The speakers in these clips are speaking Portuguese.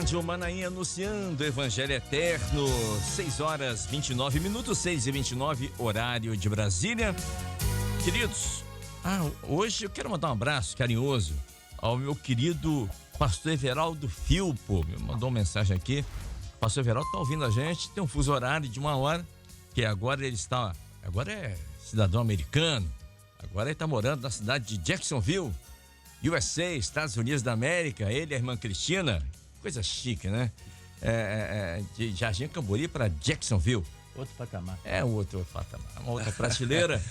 Rádio Manaim anunciando o Evangelho Eterno, 6h29, 6h29, horário de Brasília. Queridos, hoje eu quero mandar um abraço carinhoso ao meu querido pastor Everaldo Filpo. Me mandou uma mensagem aqui. O pastor Everaldo está ouvindo a gente, tem um fuso horário de 1 hora, que agora agora é cidadão americano, agora ele está morando na cidade de Jacksonville, USA, Estados Unidos da América. Ele e a irmã Cristina, coisa chique, né? De Jardim Cambori para Jacksonville. Outro patamar. Outro patamar, uma outra prateleira.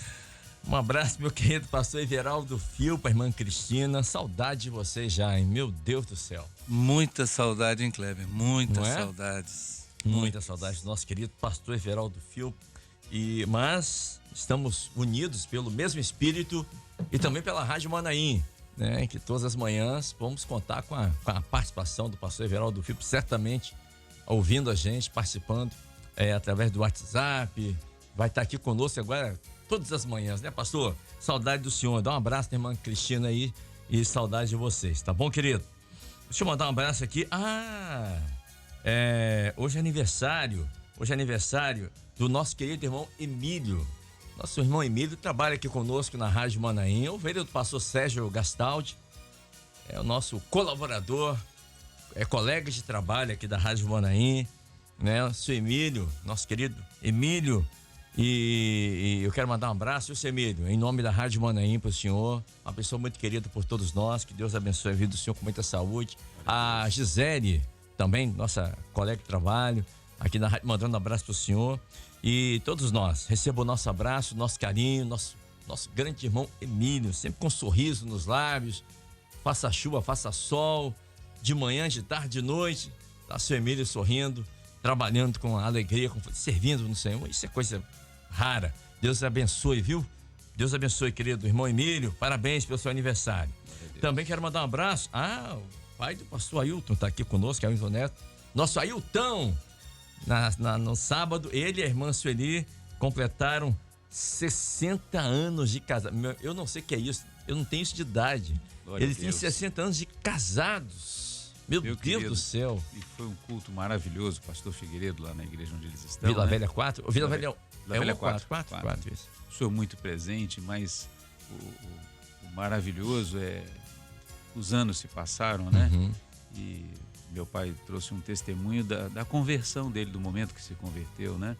Um abraço, meu querido pastor Everaldo Filpo, a irmã Cristina. Saudade de vocês já, hein? Meu Deus do céu. Muita saudade, hein, Kleber? Muitas saudades. Muita saudade do nosso querido pastor Everaldo Filpo. Mas estamos unidos pelo mesmo espírito e também pela Rádio Manaim, né? Que todas as manhãs vamos contar com a participação do pastor Everaldo Filpo, certamente ouvindo a gente, participando através do WhatsApp. Vai estar aqui conosco agora todas as manhãs, né, pastor? Saudade do senhor. Dá um abraço na irmã Cristina aí e saudade de vocês, tá bom, querido? Deixa eu mandar um abraço aqui. Hoje é aniversário do nosso querido irmão Emílio. Nosso irmão Emílio trabalha aqui conosco na Rádio Manaim. Ovelha do pastor Sérgio Gastaldi. É o nosso colaborador, colega de trabalho aqui da Rádio Manaim, né? O seu Emílio, nosso querido Emílio. E eu quero mandar um abraço, viu, seu Emílio, em nome da Rádio Manaim para o senhor. Uma pessoa muito querida por todos nós. Que Deus abençoe a vida do senhor com muita saúde. A Gisele, também, nossa colega de trabalho, aqui na rádio, mandando um abraço para o senhor. E todos nós, recebam o nosso abraço, nosso carinho, nosso grande irmão Emílio, sempre com um sorriso nos lábios. Faça chuva, faça sol, de manhã, de tarde, de noite. Tá seu Emílio sorrindo, trabalhando com alegria, servindo no Senhor. Isso é coisa rara. Deus abençoe, viu? Deus abençoe, querido irmão Emílio. Parabéns pelo seu aniversário. Também quero mandar um abraço. O pai do pastor Ailton tá aqui conosco, Ailton Neto. Nosso Ailton, no sábado, ele e a irmã Sueli completaram 60 anos de casamento. Eu não sei o que é isso, eu não tenho isso de idade. Eles têm 60 anos de casados. Meu Deus querido do céu. E foi um culto maravilhoso, pastor Figueiredo, lá na igreja onde eles estão. Vila Velha 4? Vila Velha 4, isso. Sou muito presente, mas o maravilhoso os anos se passaram, né? Uhum. E meu pai trouxe um testemunho da conversão dele, do momento que se converteu, né?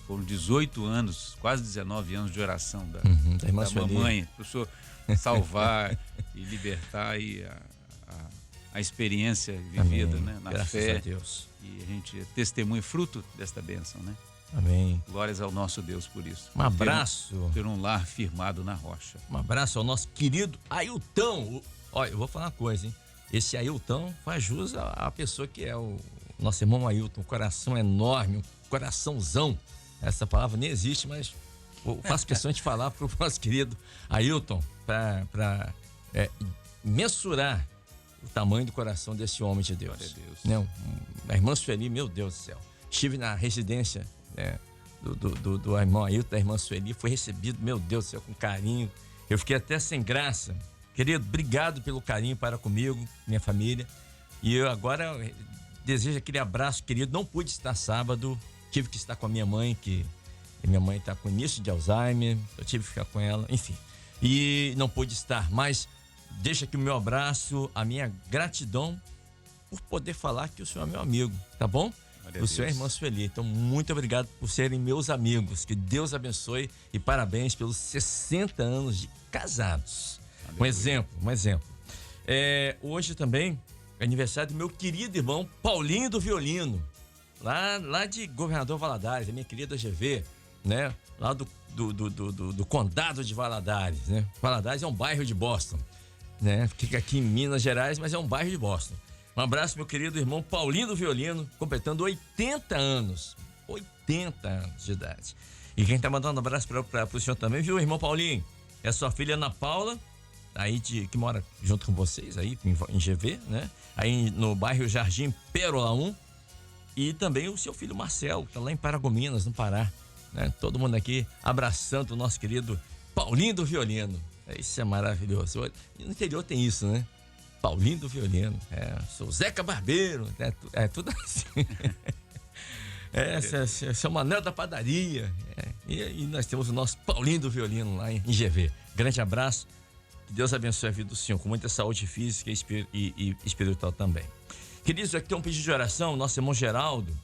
Foram 18 anos, quase 19 anos de oração da mamãe, para o senhor salvar e libertar aí a experiência vivida, né? Na Graças fé. a Deus. E a gente é testemunho, fruto desta bênção, né? Amém. Glórias ao nosso Deus por isso. Um abraço. Ter um lar firmado na rocha. Um abraço ao nosso querido Ailton. Olha, eu vou falar uma coisa, hein? Esse Ailton faz jus à pessoa que é o nosso irmão Ailton. Um coração enorme, um coraçãozão. Essa palavra nem existe, mas eu faço questão de falar para o nosso querido Ailton para mensurar o tamanho do coração desse homem de Deus. Glória a Deus. Não, a irmã Sueli, meu Deus do céu. Estive na residência do irmão Ailton, da irmã Sueli, foi recebido, meu Deus do céu, com carinho. Eu fiquei até sem graça. Querido, obrigado pelo carinho para comigo, minha família. E eu agora desejo aquele abraço, querido. Não pude estar sábado, tive que estar com a minha mãe, que minha mãe está com início de Alzheimer, eu tive que ficar com ela, enfim. E não pude estar, mas deixa aqui o meu abraço, a minha gratidão por poder falar que o senhor é meu amigo, tá bom? O senhor é irmão Sueli. Então, muito obrigado por serem meus amigos. Que Deus abençoe e parabéns pelos 60 anos de casados. Um exemplo. Hoje também é aniversário do meu querido irmão Paulinho do Violino, lá de Governador Valadares, a minha querida GV, né? Lá do condado de Valadares, né? Valadares é um bairro de Boston, né? Fica aqui em Minas Gerais, mas é um bairro de Boston. Um abraço, meu querido irmão Paulinho do Violino, completando 80 anos. 80 anos de idade. E quem tá mandando um abraço para o senhor também, viu, irmão Paulinho? É sua filha Ana Paula, aí que mora junto com vocês aí em GV, né? Aí no bairro Jardim Pérola 1. E também o seu filho Marcelo, que tá lá em Paragominas, no Pará, né? Todo mundo aqui abraçando o nosso querido Paulinho do Violino. Isso é maravilhoso. No interior tem isso, né? Paulinho do violino. Sou Zeca Barbeiro. É tudo assim. Esse é o Manel da padaria. E nós temos o nosso Paulinho do violino lá em GV. Grande abraço. Que Deus abençoe a vida do senhor, com muita saúde física e espiritual também. Queridos, aqui tem um pedido de oração. Nosso irmão Geraldo,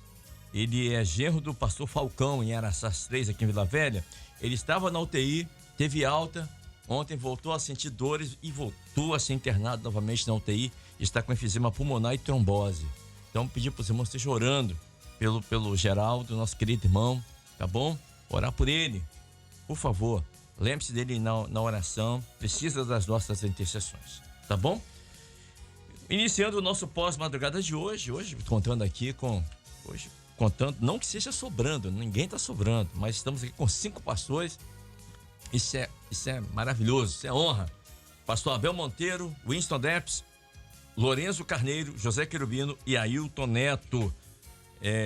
ele é genro do pastor Falcão, em Araçás 3, aqui em Vila Velha. Ele estava na UTI, teve alta. Ontem voltou a sentir dores e voltou a ser internado novamente na UTI. Está com enfisema pulmonar e trombose. Então, pedir para os irmãos estejam orando pelo Geraldo, nosso querido irmão, tá bom? Orar por ele, por favor. Lembre-se dele na oração. Precisa das nossas intercessões, tá bom? Iniciando o nosso pós-madrugada de hoje contando aqui contando, não que seja sobrando, ninguém está sobrando, mas estamos aqui com 5 pastores. Isso é maravilhoso, isso é honra. Pastor Abel Monteiro, Winston Depps, Lourenço Carneiro, José Querubino e Ailton Neto.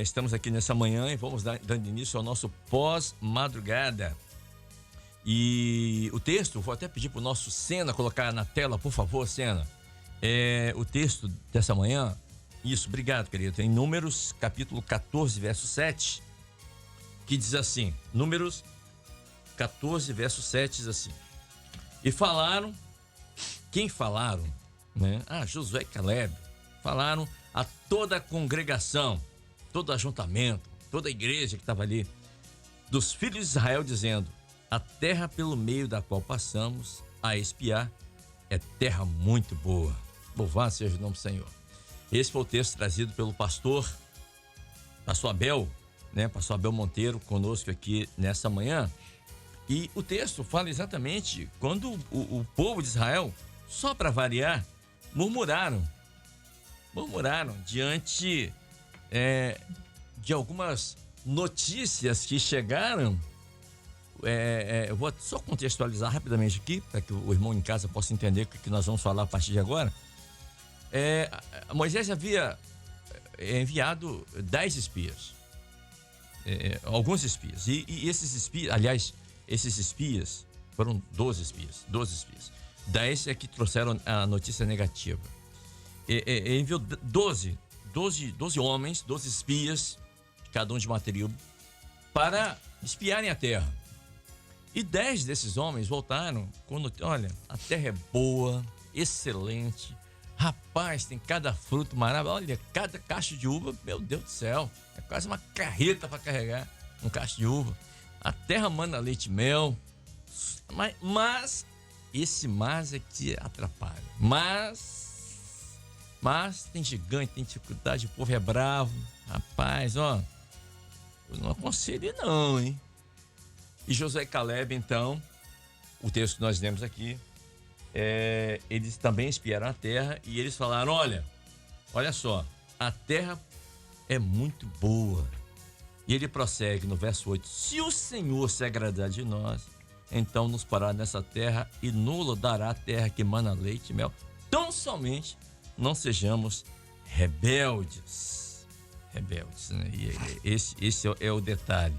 Estamos aqui nessa manhã e vamos dando início ao nosso pós-madrugada. E o texto, vou até pedir para o nosso Sena colocar na tela, por favor, Sena. O texto dessa manhã, isso, obrigado, querido. Em Números, capítulo 14, verso 7, que diz assim, Números 14, verso 7 diz assim: e falaram, quem falaram, né? Josué e Caleb, falaram a toda a congregação, todo ajuntamento, toda a igreja que estava ali, dos filhos de Israel, dizendo: a terra pelo meio da qual passamos a espiar é terra muito boa. Louvado seja o nome do Senhor. Esse foi o texto trazido pelo pastor Abel, né? Pastor Abel Monteiro conosco aqui nessa manhã. E o texto fala exatamente quando o povo de Israel, só para variar, murmuraram diante de algumas notícias que chegaram. Eu vou só contextualizar rapidamente aqui, para que o irmão em casa possa entender o que nós vamos falar a partir de agora. Moisés havia enviado 10 espias, alguns espias, e esses espias, aliás, esses espias foram 12 espias. 10 é que trouxeram a notícia negativa. Enviou 12 homens, 12 espias, cada um de uma tribo, para espiarem a terra. E 10 desses homens voltaram com olha, a terra é boa, excelente. Rapaz, tem cada fruto maravilhoso. Olha, cada cacho de uva, meu Deus do céu, é quase uma carreta para carregar um cacho de uva. A terra manda leite e mel. Mas esse mas é que atrapalha. Mas tem gigante, tem dificuldade, o povo é bravo. Rapaz, eu não aconselho não, hein? E Josué e Caleb, então, o texto que nós lemos aqui, eles também espiaram a terra e eles falaram: olha só, a terra é muito boa. E ele prossegue no verso 8: se o Senhor se agradar de nós, então nos parará nessa terra e nos dará a terra que mana leite e mel. Tão somente não sejamos rebeldes. Rebeldes, né? E esse é o detalhe.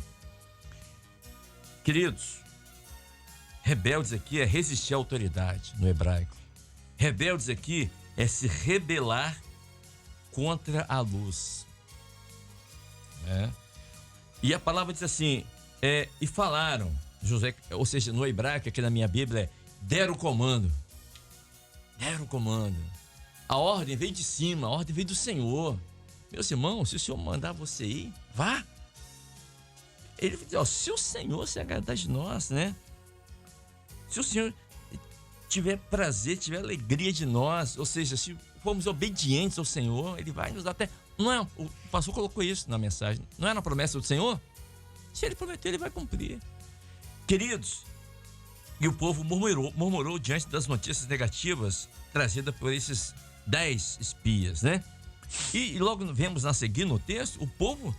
Queridos, rebeldes aqui é resistir à autoridade no hebraico. Rebeldes aqui é se rebelar contra a luz. E a palavra diz assim, e falaram, José, ou seja, no hebraico, aqui na minha Bíblia, deram o comando. Deram o comando. A ordem veio de cima, a ordem veio do Senhor. Meus irmãos, se o Senhor mandar você ir, vá. Ele diz, se o Senhor se agradar de nós, né? Se o Senhor tiver prazer, tiver alegria de nós, ou seja, se formos obedientes ao Senhor, Ele vai nos dar até... Não é, o pastor colocou isso na mensagem, não é na promessa do Senhor? Se Ele prometeu, Ele vai cumprir. Queridos, e o povo murmurou diante das notícias negativas trazidas por esses 10 espias, né? E logo vemos a seguir no texto, o povo,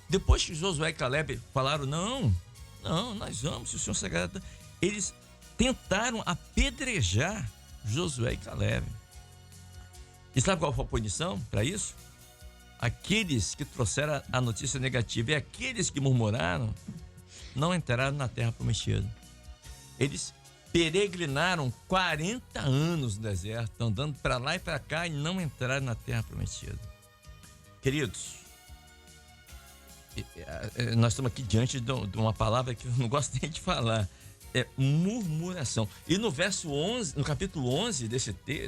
depois que Josué e Caleb falaram, não, nós vamos, se o Senhor se agrada, eles tentaram apedrejar Josué e Caleb. E sabe qual foi a punição para isso? Aqueles que trouxeram a notícia negativa e aqueles que murmuraram não entraram na terra prometida. Eles peregrinaram 40 anos no deserto, andando para lá e para cá e não entraram na terra prometida. Queridos, nós estamos aqui diante de uma palavra que eu não gosto nem de falar. É murmuração. E no verso 11, no capítulo 11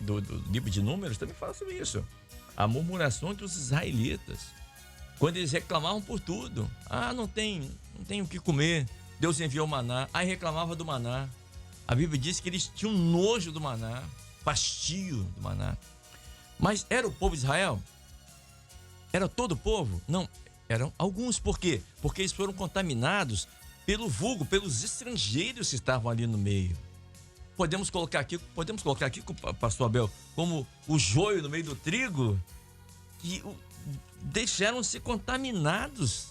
do livro de Números, também fala sobre isso. A murmuração dos israelitas. Quando eles reclamavam por tudo. Não tem o que comer. Deus enviou o maná. Aí reclamava do maná. A Bíblia diz que eles tinham nojo do maná. Fastio do maná. Mas era o povo de Israel? Era todo o povo? Não. Eram alguns. Por quê? Porque eles foram contaminados pelo vulgo, pelos estrangeiros que estavam ali no meio. Podemos colocar aqui, pastor Abel, como o joio no meio do trigo, que deixaram-se contaminados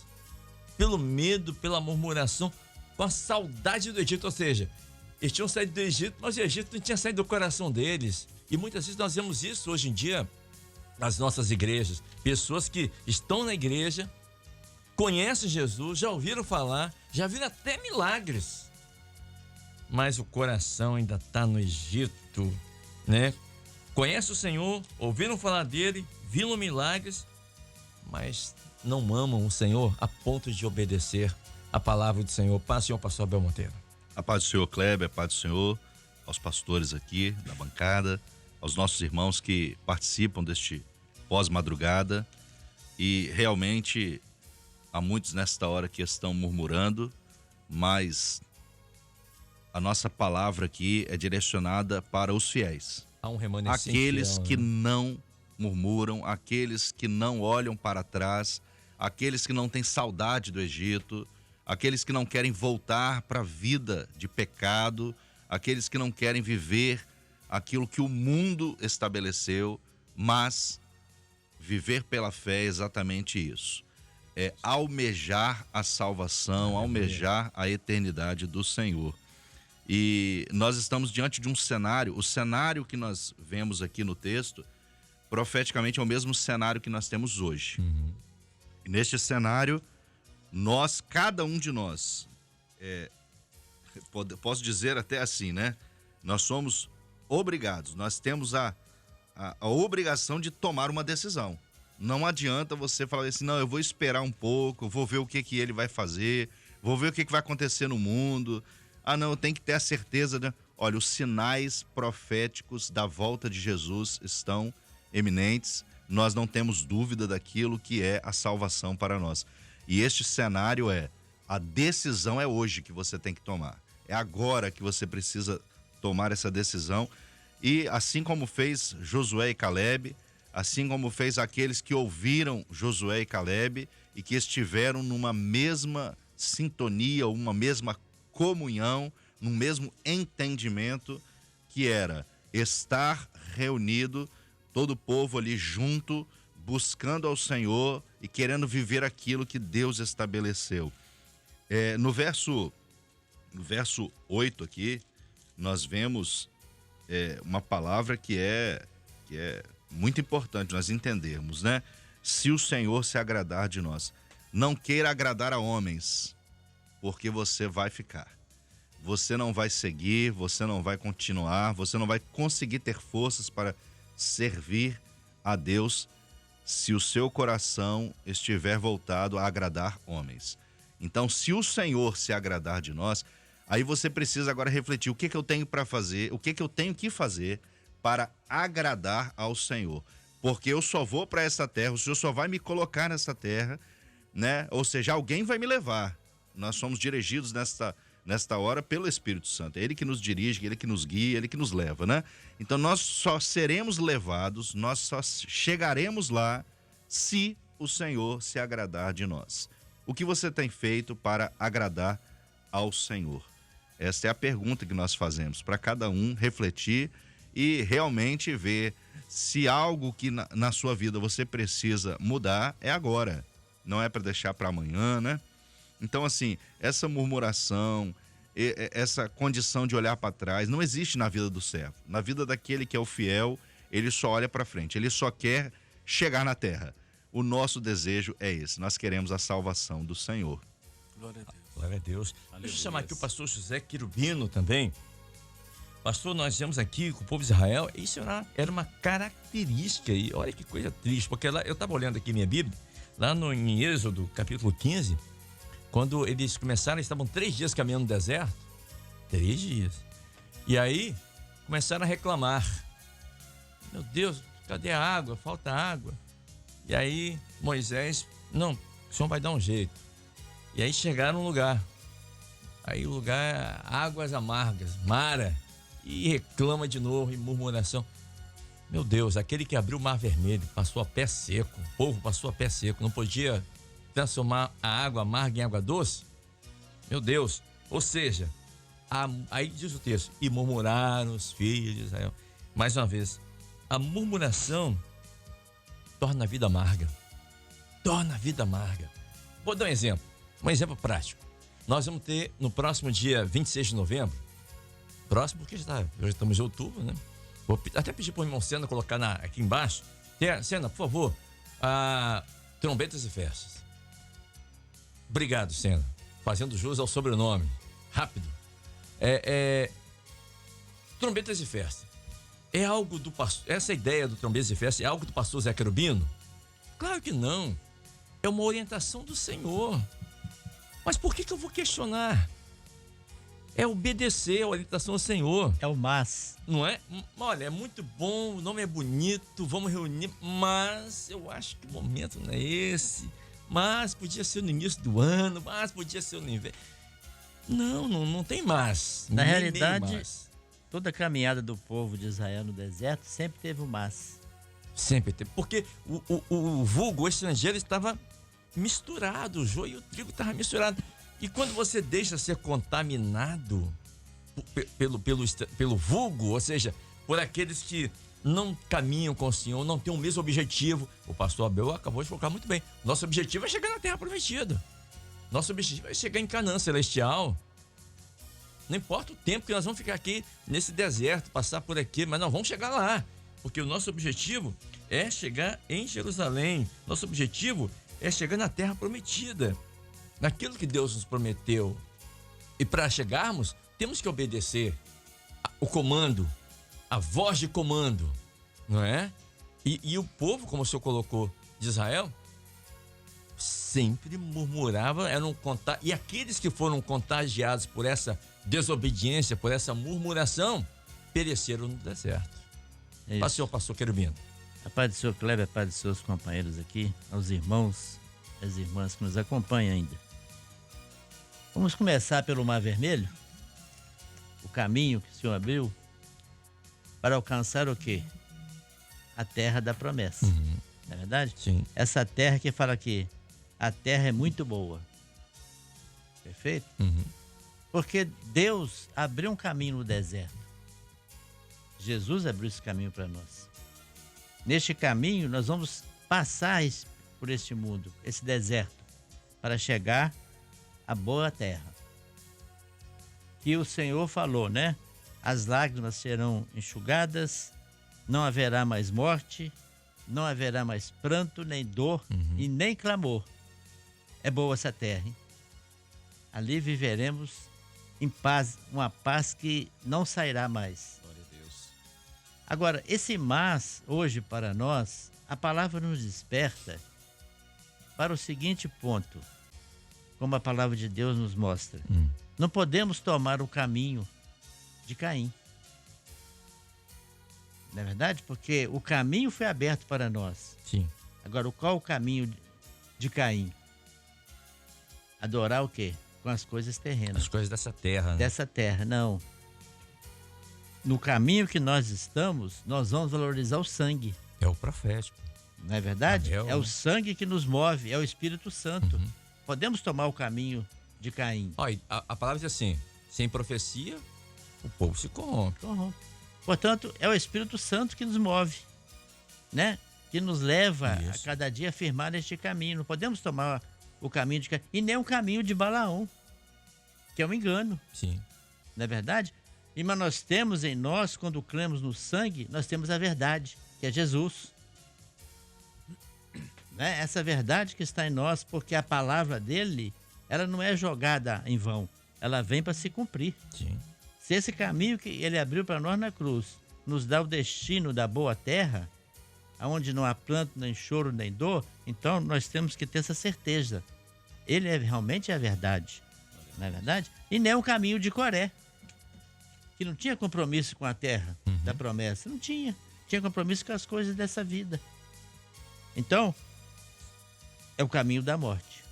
pelo medo, pela murmuração, com a saudade do Egito. Ou seja, eles tinham saído do Egito, mas o Egito não tinha saído do coração deles. E muitas vezes nós vemos isso hoje em dia nas nossas igrejas. Pessoas que estão na igreja, conhecem Jesus, já ouviram falar, já viram até milagres, mas o coração ainda está no Egito, né? Conhece o Senhor, ouviram falar dele, viram milagres, mas não amam o Senhor a ponto de obedecer a palavra do Senhor. Paz, Senhor, pastor Abel Monteiro. A paz do Senhor, Kleber, a paz do Senhor, aos pastores aqui da bancada, aos nossos irmãos que participam deste pós-madrugada. E realmente há muitos nesta hora que estão murmurando, mas a nossa palavra aqui é direcionada para os fiéis. Há um remanescente aqueles fiel, que não murmuram, aqueles que não olham para trás, aqueles que não têm saudade do Egito, aqueles que não querem voltar para a vida de pecado, aqueles que não querem viver aquilo que o mundo estabeleceu, mas viver pela fé é exatamente isso. É almejar a salvação, almejar a eternidade do Senhor. E nós estamos diante de um cenário, o cenário que nós vemos aqui no texto, profeticamente é o mesmo cenário que nós temos hoje. E neste cenário, cada um de nós, posso dizer até assim, né? Nós somos obrigados, nós temos a obrigação de tomar uma decisão. Não adianta você falar assim, não, eu vou esperar um pouco, vou ver o que ele vai fazer, vou ver o que vai acontecer no mundo. Não, eu tenho que ter a certeza, né? Olha, os sinais proféticos da volta de Jesus estão eminentes, nós não temos dúvida daquilo que é a salvação para nós. E este cenário a decisão é hoje que você tem que tomar. É agora que você precisa tomar essa decisão. E assim como fez Josué e Caleb, assim como fez aqueles que ouviram Josué e Caleb e que estiveram numa mesma sintonia, uma mesma comunhão, num mesmo entendimento, que era estar reunido, todo o povo ali junto, buscando ao Senhor e querendo viver aquilo que Deus estabeleceu. No verso 8 aqui, nós vemos uma palavra que é muito importante nós entendermos, né? Se o Senhor se agradar de nós. Não queira agradar a homens, porque você vai ficar. Você não vai seguir, você não vai continuar, você não vai conseguir ter forças para servir a Deus se o seu coração estiver voltado a agradar homens. Então, se o Senhor se agradar de nós, aí você precisa agora refletir o que eu tenho para fazer, o que eu tenho que fazer para agradar ao Senhor. Porque eu só vou para essa terra, o Senhor só vai me colocar nessa terra, né? Ou seja, alguém vai me levar. Nós somos dirigidos nesta hora pelo Espírito Santo. É Ele que nos dirige, Ele que nos guia, Ele que nos leva, né? Então nós só seremos levados, nós só chegaremos lá se o Senhor se agradar de nós. O que você tem feito para agradar ao Senhor? Essa é a pergunta que nós fazemos, para cada um refletir e realmente ver se algo que na sua vida você precisa mudar é agora, não é para deixar para amanhã, né? Então, assim, essa murmuração, essa condição de olhar para trás, não existe na vida do servo. Na vida daquele que é o fiel, ele só olha para frente, ele só quer chegar na terra. O nosso desejo é esse, nós queremos a salvação do Senhor. Glória a Deus. Glória a Deus. Deixa eu chamar aqui o pastor José Quirubino também. Pastor, nós vemos aqui com o povo de Israel, isso era uma característica aí. Olha que coisa triste, porque lá, eu estava olhando aqui minha Bíblia, lá em Êxodo, capítulo 15, quando eles começaram, eles estavam 3 dias caminhando no deserto, 3 dias. E aí, começaram a reclamar. Meu Deus, cadê a água? Falta água. E aí, Moisés, não, o Senhor vai dar um jeito. E aí chegaram num lugar. Aí o lugar é águas amargas, Mara. E reclama de novo, em murmuração. Meu Deus, aquele que abriu o Mar Vermelho passou a pé seco. O povo passou a pé seco. Não podia transformar a água amarga em água doce? Meu Deus. Ou seja, aí diz o texto, e murmuraram os filhos de Israel. Mais uma vez, a murmuração torna a vida amarga. Torna a vida amarga. Vou dar um exemplo prático. Nós vamos ter no próximo dia 26 de novembro, próximo porque já estamos em outubro, né? Vou até pedir para o irmão Sena colocar aqui embaixo. Sena, por favor, trombetas e festas. Obrigado, Sena. Fazendo jus ao sobrenome. Rápido. Trombetas e festas. É algo do pastor. Essa ideia do trombetas e festas é algo do pastor Zé Querubino? Claro que não. É uma orientação do Senhor. Mas por que eu vou questionar? É obedecer a orientação do Senhor. É o mas. Não é? Olha, é muito bom, o nome é bonito, vamos reunir, mas eu acho que o momento não é esse. Mas podia ser no início do ano, mas podia ser no inverno. Não tem mais. Na realidade, toda a caminhada do povo de Israel no deserto sempre teve o mas. Sempre teve. Porque o vulgo estrangeiro estava misturado, o joio e o trigo estavam misturados. E quando você deixa ser contaminado pelo vulgo, ou seja, por aqueles que não caminham com o Senhor, não têm o mesmo objetivo, o pastor Abel acabou de colocar muito bem. Nosso objetivo é chegar na Terra Prometida. Nosso objetivo é chegar em Canaã Celestial. Não importa o tempo que nós vamos ficar aqui nesse deserto, passar por aqui, mas nós vamos chegar lá. Porque o nosso objetivo é chegar em Jerusalém. Nosso objetivo é chegar na Terra Prometida. Naquilo que Deus nos prometeu. E para chegarmos, temos que obedecer o comando, a voz de comando, não é? E o povo, como o senhor colocou, de Israel, sempre murmurava, e aqueles que foram contagiados por essa desobediência, por essa murmuração, pereceram no deserto. Pastor Querubino. A paz do senhor Kleber, a paz dos seus companheiros aqui, aos irmãos, as irmãs que nos acompanham ainda. Vamos começar pelo Mar Vermelho, o caminho que o Senhor abriu para alcançar o quê? A terra da promessa. Não é verdade? Sim. Essa terra que fala aqui, a terra é muito boa. Perfeito? Porque Deus abriu um caminho no deserto. Jesus abriu esse caminho para nós. Neste caminho, nós vamos passar por este mundo, esse deserto, para chegar à boa terra. Que o Senhor falou, né? As lágrimas serão enxugadas, não haverá mais morte, não haverá mais pranto, nem dor e nem clamor. É boa essa terra, hein? Ali viveremos em paz, uma paz que não sairá mais. Glória a Deus. Agora, esse mas, hoje para nós, a palavra nos desperta para o seguinte ponto, como a palavra de Deus nos mostra. Não podemos tomar o caminho de Caim. Não é verdade? Porque o caminho foi aberto para nós. Sim. Agora, qual o caminho de Caim? Adorar o quê? Com as coisas terrenas. As coisas dessa terra. Né? Dessa terra, não. No caminho que nós estamos, nós vamos valorizar o sangue. É o profético. Não é verdade? Abel, é o né? sangue que nos move, é o Espírito Santo. Podemos tomar o caminho de Caim. Olha, a palavra diz assim, sem profecia, o povo se corrompe. Portanto, é o Espírito Santo que nos move, né? Que nos leva a Isso. cada dia a firmar neste caminho. Não podemos tomar o caminho de Caim, e nem o caminho de Balaão, que é um engano. Sim. Não é verdade? Mas nós temos em nós, quando cremos no sangue, nós temos a verdade, que é Jesus. Né? Essa verdade que está em nós, porque a palavra dele, ela não é jogada em vão. Ela vem para se cumprir. Sim. Se esse caminho que ele abriu para nós na cruz nos dá o destino da boa terra, onde não há planto, nem choro, nem dor, então nós temos que ter essa certeza. Ele realmente é a verdade, não é verdade? E nem o caminho de Coré, que não tinha compromisso com a terra da promessa. Não tinha. Tinha compromisso com as coisas dessa vida. Então, é o caminho da morte.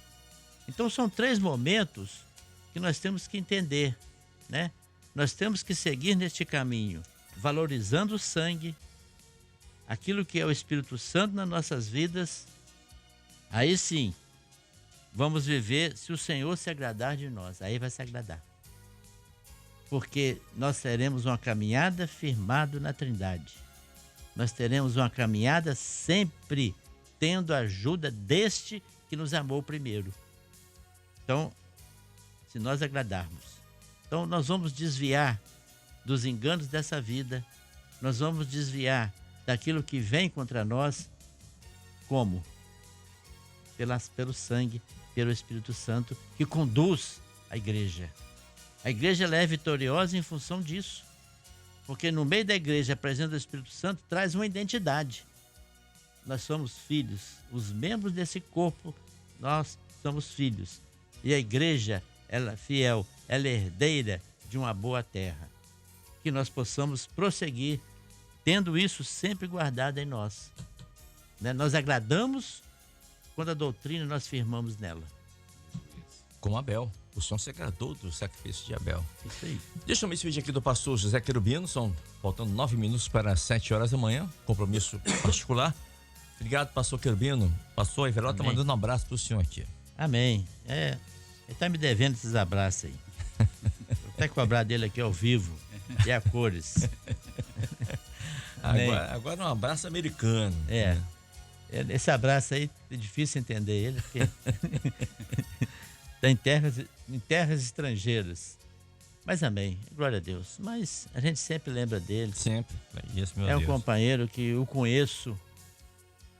Então, são 3 momentos que nós temos que entender, né? Nós temos que seguir neste caminho, valorizando o sangue, aquilo que é o Espírito Santo nas nossas vidas. Aí sim, vamos viver se o Senhor se agradar de nós. Aí vai se agradar. Porque nós teremos uma caminhada firmado na Trindade. Nós teremos uma caminhada sempre tendo a ajuda deste que nos amou primeiro. Então, se nós agradarmos, então nós vamos desviar dos enganos dessa vida, nós vamos desviar daquilo que vem contra nós, como? Pelo sangue, pelo Espírito Santo, que conduz a igreja. A igreja ela é vitoriosa em função disso, porque no meio da igreja, a presença do Espírito Santo traz uma identidade. Nós somos filhos, os membros desse corpo, nós somos filhos. E a igreja, ela é fiel, ela é herdeira de uma boa terra. Que nós possamos prosseguir tendo isso sempre guardado em nós. Né? Nós agradamos quando a doutrina nós firmamos nela. Como Abel. O Senhor se agradou do sacrifício de Abel. Isso aí. Deixa eu ver esse vídeo aqui do pastor José Querubino. São faltando 9 minutos para 7 horas da manhã. Compromisso particular. Obrigado, pastor Querubino. Pastor Everaldo está mandando um abraço para o senhor aqui. Amém. Ele está me devendo esses abraços aí. Vou até cobrar dele aqui ao vivo e a cores. Agora um abraço americano. Esse abraço aí é difícil entender ele, porque está em terras estrangeiras. Mas amém, glória a Deus. Mas a gente sempre lembra dele. Sempre. Isso, meu Deus. Um companheiro que eu conheço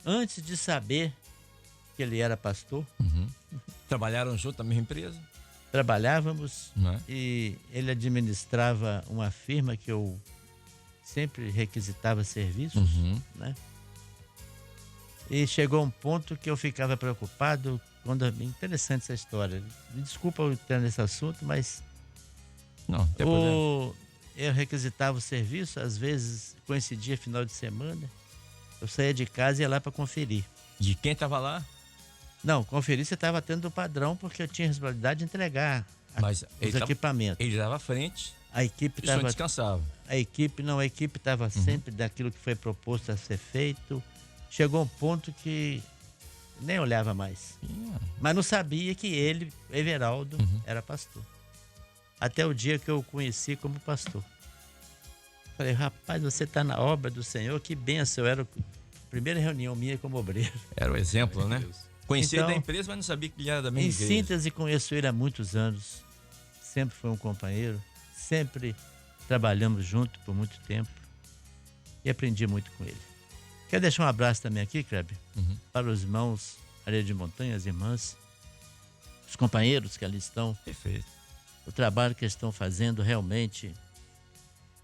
antes de saber que ele era pastor. Trabalharam junto na mesma empresa? Trabalhávamos e ele administrava uma firma que eu sempre requisitava serviços, né? E chegou um ponto que eu ficava preocupado interessante essa história. Me desculpa eu entrar nesse assunto, mas não tem problema. Eu requisitava o serviço, às vezes coincidia final de semana. Eu saía de casa e ia lá para conferir. De quem estava lá? Não, conferir se estava tendo o padrão, porque eu tinha a responsabilidade de entregar os equipamentos. Ele estava à frente. A equipe estava. Descansava. A equipe estava sempre daquilo que foi proposto a ser feito. Chegou um ponto que nem olhava mais. Mas não sabia que ele, Everaldo, era pastor. Até o dia que eu o conheci como pastor. Falei, rapaz, você está na obra do Senhor, que bênção. Era a primeira reunião minha como obreiro. Era o exemplo, né? Conhecia então, da empresa, mas não sabia que ele era da mesma igreja. Em síntese, conheço ele há muitos anos. Sempre foi um companheiro. Sempre trabalhamos juntos por muito tempo. E aprendi muito com ele. Quero deixar um abraço também aqui, Kleber, para os irmãos Areia de Montanha, as irmãs, os companheiros que ali estão. Perfeito. O trabalho que eles estão fazendo realmente,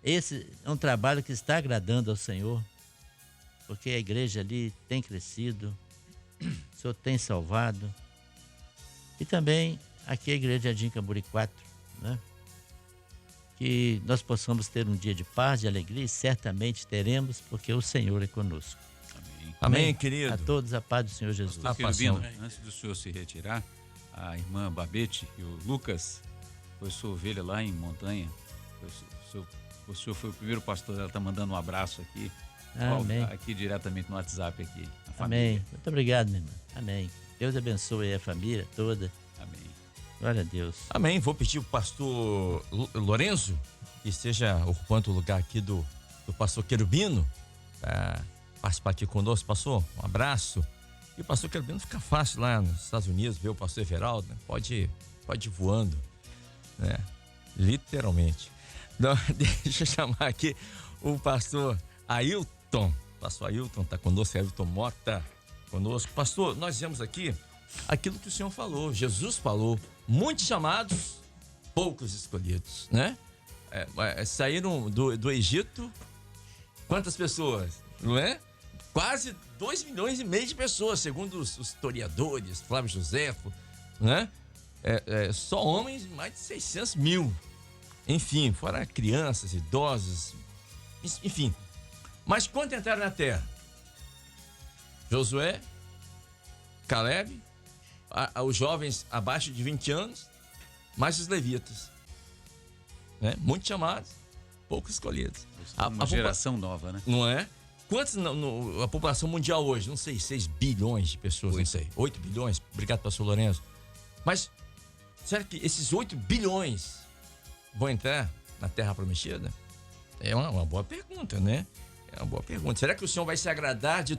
esse é um trabalho que está agradando ao Senhor, porque a igreja ali tem crescido, o Senhor tem salvado. E também aqui a igreja Jardim Camburi 4, né? Que nós possamos ter um dia de paz, de alegria, e certamente teremos, porque o Senhor é conosco. Amém. Amém, querido. A todos a paz do Senhor Jesus. Querubino, antes do senhor se retirar, a irmã Babete e o Lucas foi sua ovelha lá em Montanha. O senhor foi o primeiro pastor, ela está mandando um abraço aqui. Amém. Aqui diretamente no WhatsApp aqui. Amém. Muito obrigado, minha irmã. Amém. Deus abençoe a família toda. Amém. Glória a Deus. Amém. Vou pedir o pastor Lorenzo que esteja ocupando o lugar aqui do pastor Querubino para participar aqui conosco. Pastor, um abraço. E o pastor Querubino fica fácil lá nos Estados Unidos, ver o pastor Everaldo, né? Pode ir voando, né? Literalmente. Então, deixa eu chamar aqui o pastor Ailton. Pastor Ailton está conosco, Ailton Mota conosco. Pastor, nós vemos aqui aquilo que o Senhor falou, Jesus falou, muitos chamados, poucos escolhidos, né? saíram do Egito, quantas pessoas? Não é? Quase 2,5 milhões de pessoas, segundo os historiadores, Flávio Joséfo, né? Só homens, mais de 600 mil. Enfim, fora crianças, idosos, enfim. Mas quanto entraram na terra? Josué, Caleb, os jovens abaixo de 20 anos, mais os levitas. Né? Muitos chamados, poucos escolhidos. Uma geração nova, né? Não é? Quantos a população mundial hoje? Não sei, 6 bilhões de pessoas, 8. Não sei. 8 bilhões? Obrigado, pastor Lourenço. Mas, será que esses 8 bilhões vão entrar na Terra Prometida? É uma boa pergunta, né? É uma boa pergunta. Será que o Senhor vai se agradar de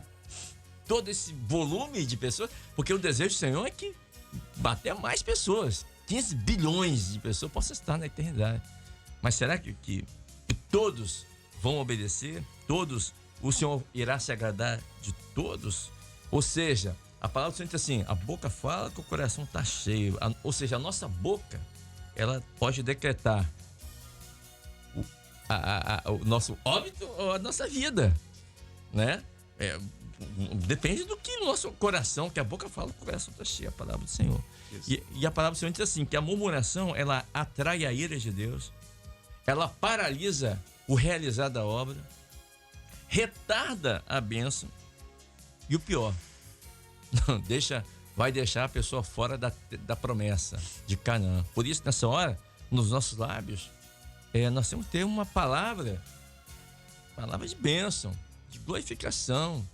todo esse volume de pessoas? Porque o desejo do Senhor é que até mais pessoas, 15 bilhões de pessoas possam estar na eternidade. Mas será que todos vão obedecer? Todos? O Senhor irá se agradar de todos? Ou seja, a palavra do Senhor diz assim, a boca fala que o coração está cheio. Ou seja, a nossa boca, ela pode decretar o nosso óbito ou a nossa vida, né? Depende do que o nosso coração, que a boca fala que o coração está cheio, a palavra do Senhor. E a palavra do Senhor diz assim, que a murmuração, ela atrai a ira de Deus, ela paralisa o realizar da obra, retarda a bênção e o pior, vai deixar a pessoa fora da promessa de Canaã. Por isso, nessa hora, nos nossos lábios, nós temos que ter uma palavra de bênção, de glorificação.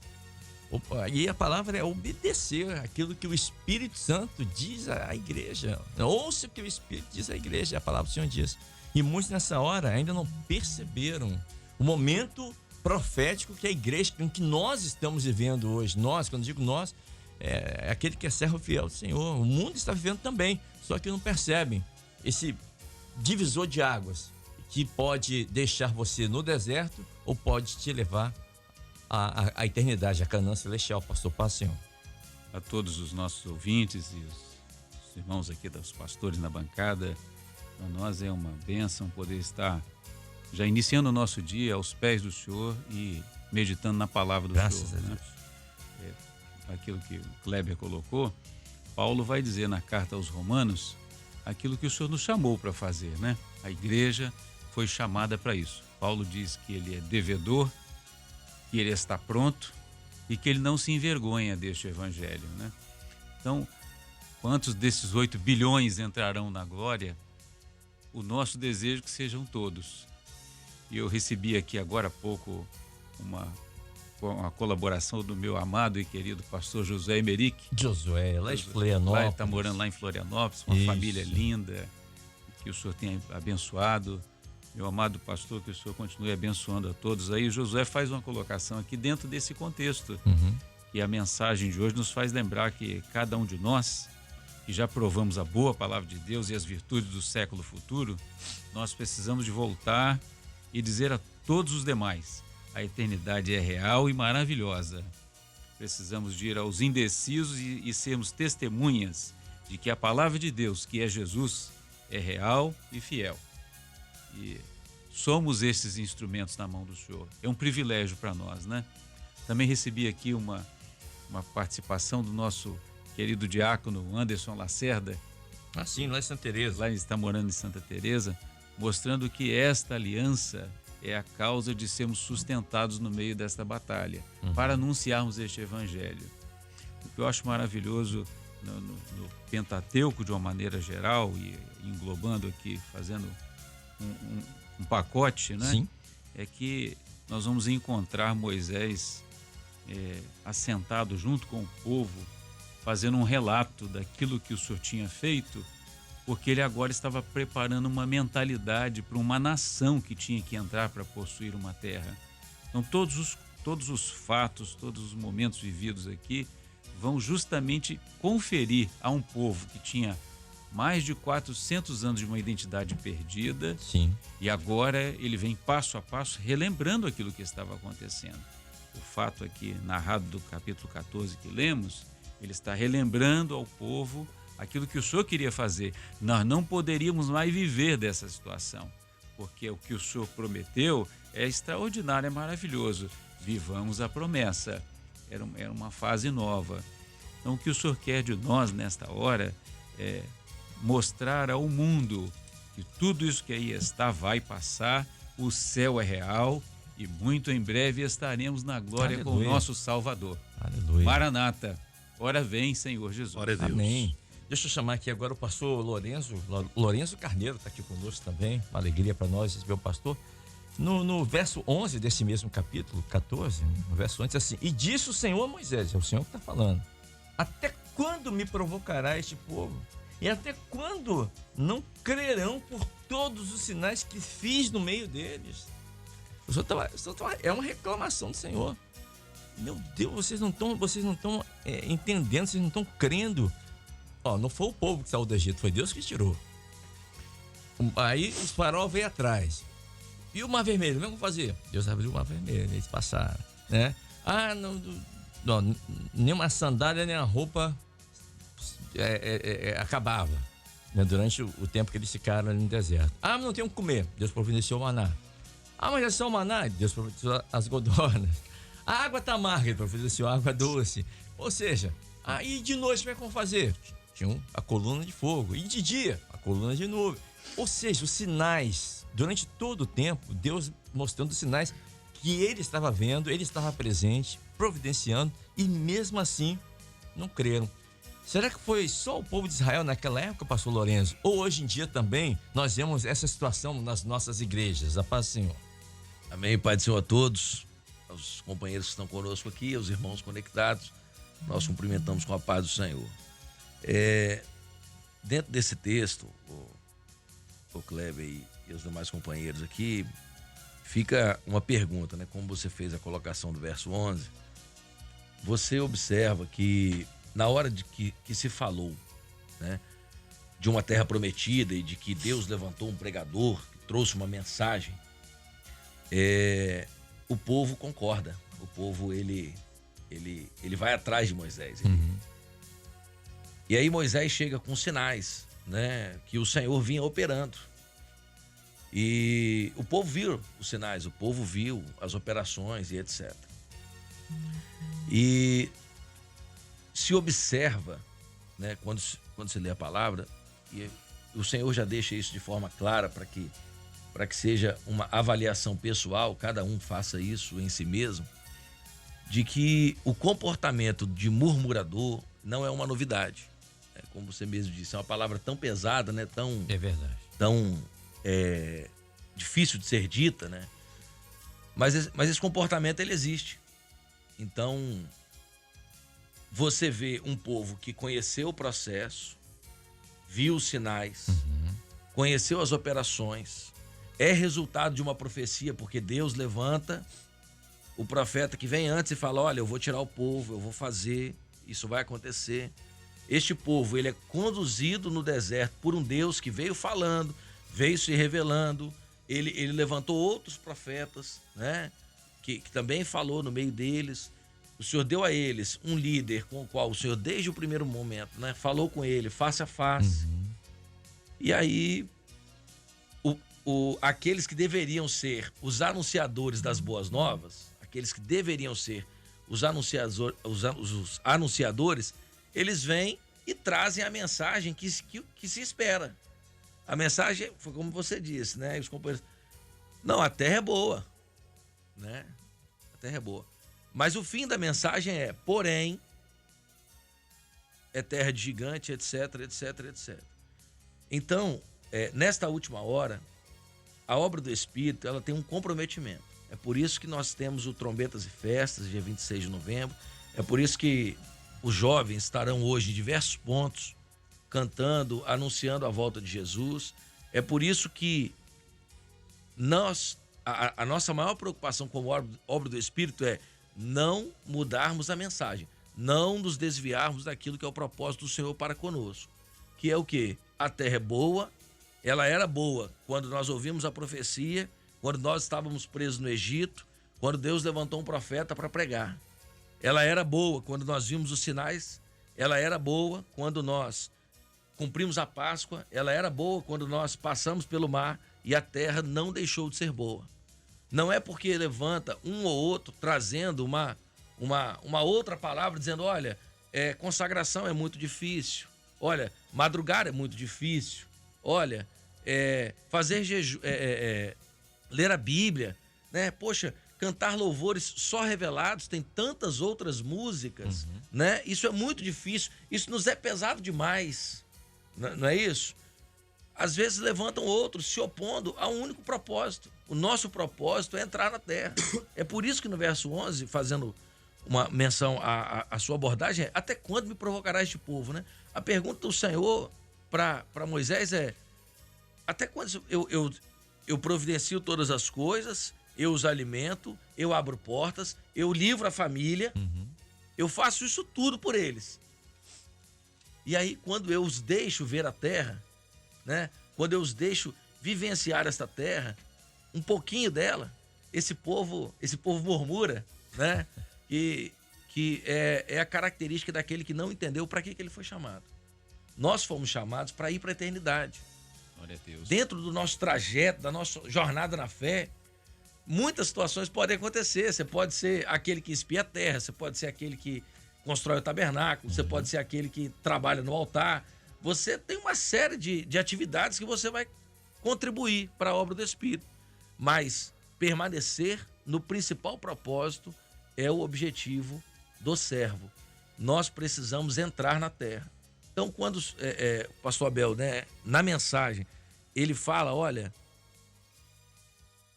E a palavra é obedecer aquilo que o Espírito Santo diz à igreja. Ouça o que o Espírito diz à igreja, a palavra do Senhor diz. E muitos nessa hora ainda não perceberam o momento profético que a igreja, que nós estamos vivendo hoje. Nós, quando digo nós, é aquele que é servo fiel do Senhor. O mundo está vivendo também, só que não percebem esse divisor de águas que pode deixar você no deserto ou pode te levar à eternidade, à Canaã celestial. Pastor, paz, Senhor. A todos os nossos ouvintes e os irmãos aqui dos pastores na bancada, para nós é uma bênção poder estar já iniciando o nosso dia aos pés do Senhor e meditando na palavra do Graças Senhor. a Deus. Né? Aquilo que o Kleber colocou, Paulo vai dizer na carta aos Romanos aquilo que o Senhor nos chamou para fazer, né? A igreja foi chamada para isso. Paulo diz que ele é devedor, que ele está pronto e que ele não se envergonha deste evangelho, né? Então, quantos desses 8 bilhões entrarão na glória? O nosso desejo é que sejam todos. E eu recebi aqui agora há pouco uma colaboração do meu amado e querido pastor José Emerick. Josué, lá em Florianópolis. Ele está morando lá em Florianópolis, uma família linda, que o Senhor tenha abençoado. Meu amado pastor, que o Senhor continue abençoando a todos aí. O Josué faz uma colocação aqui dentro desse contexto. E a mensagem de hoje nos faz lembrar que cada um de nós, que já provamos a boa palavra de Deus e as virtudes do século futuro, nós precisamos de voltar e dizer a todos os demais, a eternidade é real e maravilhosa. Precisamos de ir aos indecisos e sermos testemunhas de que a palavra de Deus, que é Jesus, é real e fiel. E somos esses instrumentos na mão do Senhor. É um privilégio para nós, né? Também recebi aqui uma participação do nosso querido diácono Anderson Lacerda. Ah, sim, lá em Santa Teresa. Lá ele está morando em Santa Teresa, mostrando que esta aliança é a causa de sermos sustentados no meio desta batalha, para anunciarmos este evangelho. O que eu acho maravilhoso no Pentateuco, de uma maneira geral, e englobando aqui, fazendo um pacote, né? Sim. É que nós vamos encontrar Moisés assentado junto com o povo, fazendo um relato daquilo que o Senhor tinha feito, porque ele agora estava preparando uma mentalidade para uma nação que tinha que entrar para possuir uma terra. Então todos os fatos, todos os momentos vividos aqui vão justamente conferir a um povo que tinha mais de 400 anos de uma identidade perdida. Sim. E agora ele vem passo a passo relembrando aquilo que estava acontecendo. O fato aqui narrado do capítulo 14 que lemos, ele está relembrando ao povo aquilo que o Senhor queria fazer. Nós não poderíamos mais viver dessa situação, porque o que o Senhor prometeu é extraordinário, é maravilhoso. Vivamos a promessa. Era uma fase nova. Então, o que o Senhor quer de nós nesta hora é mostrar ao mundo que tudo isso que aí está vai passar, o céu é real e muito em breve estaremos na glória Aleluia. com o nosso Salvador. Aleluia. Maranata, ora vem, Senhor Jesus. Glória a Deus. Amém. Deixa eu chamar aqui agora o pastor Lourenço Carneiro, está aqui conosco também. Uma alegria para nós receber o pastor. No verso 11 desse mesmo capítulo, 14, no verso 11, diz assim: e disse o Senhor a Moisés, é o Senhor que está falando: até quando me provocará este povo? E até quando não crerão por todos os sinais que fiz no meio deles? É uma reclamação do Senhor. Meu Deus, vocês não estão entendendo, vocês não estão crendo. Não foi o povo que saiu do Egito, foi Deus que tirou. Aí os faraó veio atrás. E o Mar Vermelho, como é que vão fazer? Deus abriu o Mar Vermelho, eles passaram, né? Não, nem uma sandália, nem a roupa acabava, né? Durante o tempo que eles ficaram ali no deserto. Mas não tem o que comer. Deus providenciou o maná. Mas é só o maná? Deus providenciou as codornas. A água tá amarga, Ele providenciou água doce. Ou seja, aí de noite como é que vão fazer? Tinha a coluna de fogo. E de dia, a coluna de nuvem. Ou seja, os sinais, durante todo o tempo, Deus mostrando os sinais que Ele estava vendo, Ele estava presente, providenciando, e mesmo assim não creram. Será que foi só o povo de Israel naquela época, pastor Lourenço? Ou hoje em dia também nós vemos essa situação nas nossas igrejas? A paz do Senhor. Amém, Pai do Senhor a todos, aos companheiros que estão conosco aqui, aos irmãos conectados, nós cumprimentamos com a paz do Senhor. Dentro desse texto, o Kleber e os demais companheiros aqui, fica uma pergunta, né? Como você fez a colocação do verso 11, você observa que na hora de que se falou, né, de uma terra prometida e de que Deus levantou um pregador, que trouxe uma mensagem, o povo concorda, o povo ele vai atrás de Moisés. E aí Moisés chega com sinais, né, que o Senhor vinha operando. E o povo viu os sinais, o povo viu as operações e etc. E se observa, né, quando se lê a palavra, e o Senhor já deixa isso de forma clara para que seja uma avaliação pessoal, cada um faça isso em si mesmo, de que o comportamento de murmurador não é uma novidade. Como você mesmo disse, é uma palavra tão pesada, né? É verdade. Tão difícil de ser dita, né? Mas esse comportamento, ele existe. Então, você vê um povo que conheceu o processo, viu os sinais, conheceu as operações, é resultado de uma profecia, porque Deus levanta o profeta que vem antes e fala: olha, eu vou tirar o povo, eu vou fazer, isso vai acontecer. Este povo, ele é conduzido no deserto por um Deus que veio falando, veio se revelando. Ele levantou outros profetas, né, que também falou no meio deles. O Senhor deu a eles um líder com o qual o Senhor, desde o primeiro momento, né, falou com ele face a face. E aí, aqueles que deveriam ser os anunciadores das boas novas, aqueles que deveriam ser os anunciadores, eles vêm e trazem a mensagem que se espera. A mensagem foi como você disse, né? Os companheiros, não, a terra é boa, né? A terra é boa. Mas o fim da mensagem é, porém, é terra de gigante, etc, etc, etc. Então, nesta última hora, a obra do Espírito, ela tem um comprometimento. É por isso que nós temos o Trombetas e Festas, dia 26 de novembro. É por isso que os jovens estarão hoje em diversos pontos, cantando, anunciando a volta de Jesus. É por isso que a nossa maior preocupação como obra do Espírito é não mudarmos a mensagem, não nos desviarmos daquilo que é o propósito do Senhor para conosco. Que é o quê? A terra é boa, ela era boa quando nós ouvimos a profecia, quando nós estávamos presos no Egito, quando Deus levantou um profeta para pregar. Ela era boa quando nós vimos os sinais, ela era boa quando nós cumprimos a Páscoa, ela era boa quando nós passamos pelo mar, e a terra não deixou de ser boa. Não é porque levanta um ou outro trazendo uma outra palavra dizendo, olha, consagração é muito difícil, olha, madrugar é muito difícil, olha, fazer jejum, ler a Bíblia, né? Poxa, cantar louvores só revelados, tem tantas outras músicas, né? Isso é muito difícil, isso nos é pesado demais, não é isso? Às vezes levantam outros se opondo a um único propósito. O nosso propósito é entrar na terra. É por isso que no verso 11, fazendo uma menção à sua abordagem, até quando me provocará este povo, né? A pergunta do Senhor para Moisés é, até quando eu providencio todas as coisas, eu os alimento, eu abro portas, eu livro a família, eu faço isso tudo por eles. E aí, quando eu os deixo ver a terra, né? Quando eu os deixo vivenciar esta terra, um pouquinho dela, esse povo murmura, né? Que é a característica daquele que não entendeu para que ele foi chamado. Nós fomos chamados para ir para a eternidade. Glória a Deus. Dentro do nosso trajeto, da nossa jornada na fé, muitas situações podem acontecer. Você pode ser aquele que espia a terra, você pode ser aquele que constrói o tabernáculo, você pode ser aquele que trabalha no altar. Você tem uma série de atividades que você vai contribuir para a obra do Espírito. Mas permanecer no principal propósito é o objetivo do servo. Nós precisamos entrar na terra. Então, quando o pastor Abel, né, na mensagem, ele fala, olha,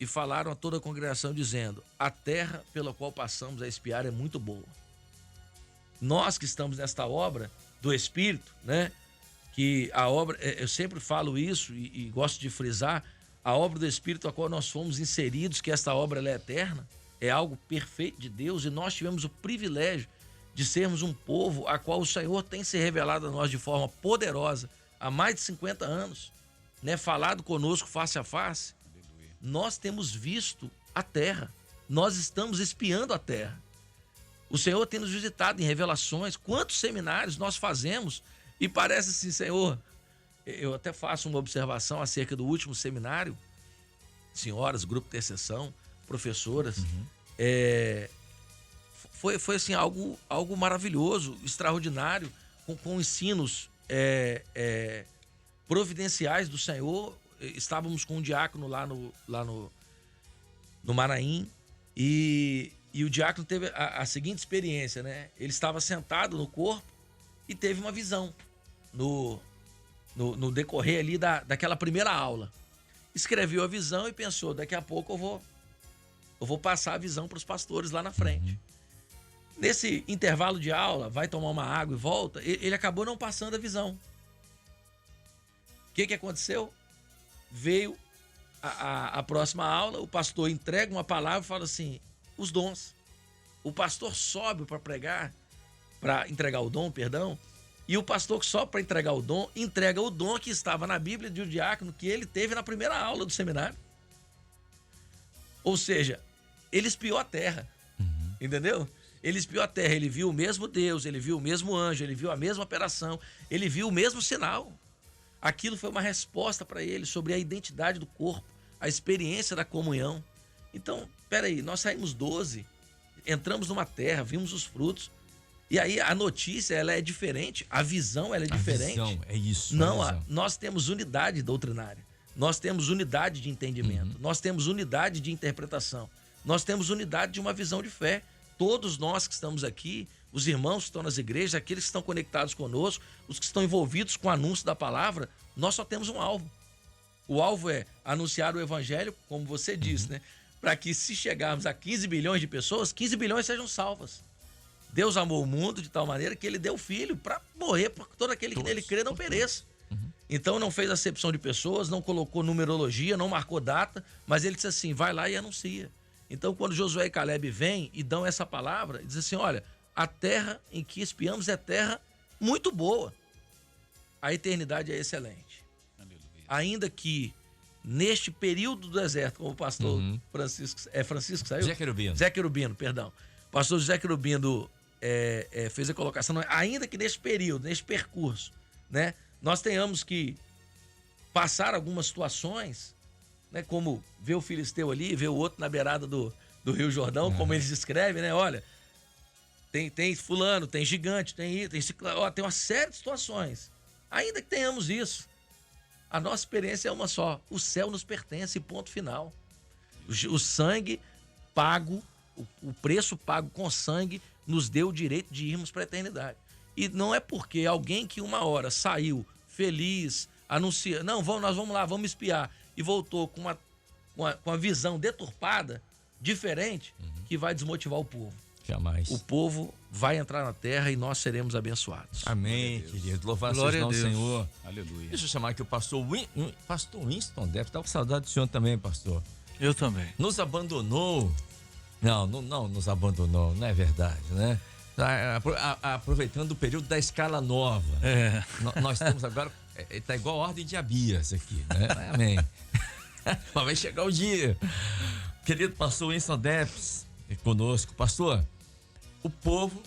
e falaram a toda a congregação dizendo, a terra pela qual passamos a espiar é muito boa. Nós que estamos nesta obra do Espírito, né, que a obra, eu sempre falo isso e gosto de frisar, a obra do Espírito a qual nós fomos inseridos, que esta obra ela é eterna, é algo perfeito de Deus, e nós tivemos o privilégio de sermos um povo a qual o Senhor tem se revelado a nós de forma poderosa há mais de 50 anos, né, falado conosco face a face. Aleluia. Nós temos visto a terra, nós estamos espiando a terra. O Senhor tem nos visitado em revelações, quantos seminários nós fazemos e parece assim, Senhor, eu até faço uma observação acerca do último seminário, senhoras, grupo de intercessão, professoras, foi assim, algo maravilhoso, extraordinário, com ensinos providenciais do Senhor. Estávamos com um diácono lá no Maranhim e o diácono teve a seguinte experiência, né? Ele estava sentado no corpo e teve uma visão no decorrer ali daquela primeira aula. Escreveu a visão e pensou, daqui a pouco eu vou passar a visão para os pastores lá na frente. Nesse intervalo de aula, vai tomar uma água e volta, ele acabou não passando a visão. O que aconteceu? Veio a próxima aula, o pastor entrega uma palavra e fala assim, os dons. O pastor sobe para pregar, para entregar o dom, perdão, e o pastor que sobe para entregar o dom, entrega o dom que estava na Bíblia de um diácono que ele teve na primeira aula do seminário. Ou seja, ele espiou a terra, entendeu? Ele espiou a terra, ele viu o mesmo Deus, ele viu o mesmo anjo, ele viu a mesma operação, ele viu o mesmo sinal. Aquilo foi uma resposta para ele sobre a identidade do corpo, a experiência da comunhão. Então, peraí, nós saímos 12, entramos numa terra, vimos os frutos, e aí a notícia ela é diferente, a visão ela é diferente. A visão, é isso. Não, nós temos unidade doutrinária, nós temos unidade de entendimento, nós temos unidade de interpretação, nós temos unidade de uma visão de fé. Todos nós que estamos aqui, os irmãos que estão nas igrejas, aqueles que estão conectados conosco, os que estão envolvidos com o anúncio da palavra, nós só temos um alvo. O alvo é anunciar o evangelho, como você disse, né? Para que se chegarmos a 15 bilhões de pessoas, 15 bilhões sejam salvas. Deus amou o mundo de tal maneira que ele deu o filho para morrer, para todo aquele que nele crê não pereça. Então não fez acepção de pessoas, não colocou numerologia, não marcou data, mas ele disse assim, vai lá e anuncia. Então quando Josué e Caleb vêm e dão essa palavra, diz assim, olha, a terra em que espiamos é terra muito boa. A eternidade é excelente. Aleluia. Ainda que neste período do deserto, como o pastor Francisco saiu? Zé Querubino, perdão. O pastor José Querubino fez a colocação, ainda que neste período, neste percurso, né, nós tenhamos que passar algumas situações, né, como vê o filisteu ali, vê o outro na beirada do Rio Jordão, como eles descrevem, né? Olha, tem fulano, tem gigante, tem uma série de situações. Ainda que tenhamos isso, a nossa experiência é uma só. O céu nos pertence, ponto final. O sangue pago, o preço pago com sangue, nos deu o direito de irmos para a eternidade. E não é porque alguém que uma hora saiu feliz, anuncia, não, nós vamos lá, vamos espiar, e voltou com uma visão deturpada, diferente, que vai desmotivar o povo. Jamais. O povo vai entrar na terra e nós seremos abençoados. Amém, querido. Louvado Glória seja o a Deus. Senhor. Aleluia. Deixa eu chamar aqui o pastor Winston deve estar com saudade do senhor também, pastor. Eu também. Nos abandonou. Não nos abandonou, não é verdade, né? Aproveitando o período da escala nova. Nós estamos agora, está igual a ordem de Abias aqui, né? Amém. Mas vai chegar o dia. Querido pastor Winston Depes, conosco. Pastor, o povo,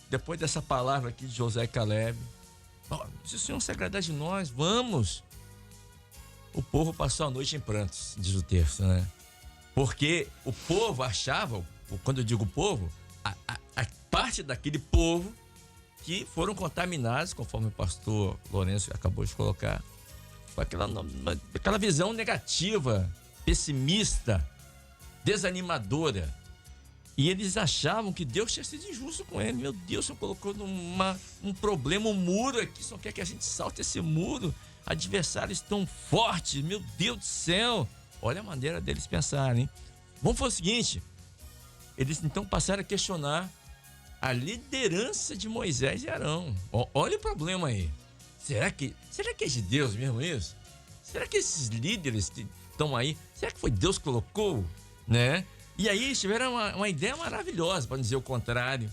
depois dessa palavra aqui de Josué e Caleb, se o Senhor se agradar de nós, vamos. O povo passou a noite em prantos, diz o texto, né? Porque o povo achava, quando eu digo povo, a parte daquele povo que foram contaminados, conforme o pastor Lourenço acabou de colocar, com aquela visão negativa, pessimista, desanimadora. E eles achavam que Deus tinha sido injusto com ele. Meu Deus, o Senhor colocou um problema, um muro aqui, só quer que a gente salte esse muro. Adversários tão fortes, meu Deus do céu. Olha a maneira deles pensarem, hein? Vamos fazer o seguinte, eles então passaram a questionar a liderança de Moisés e Arão. Olha o problema aí. Será que é de Deus mesmo isso? Será que esses líderes que estão aí, será que foi Deus que colocou, né? E aí eles tiveram uma ideia maravilhosa, para dizer o contrário.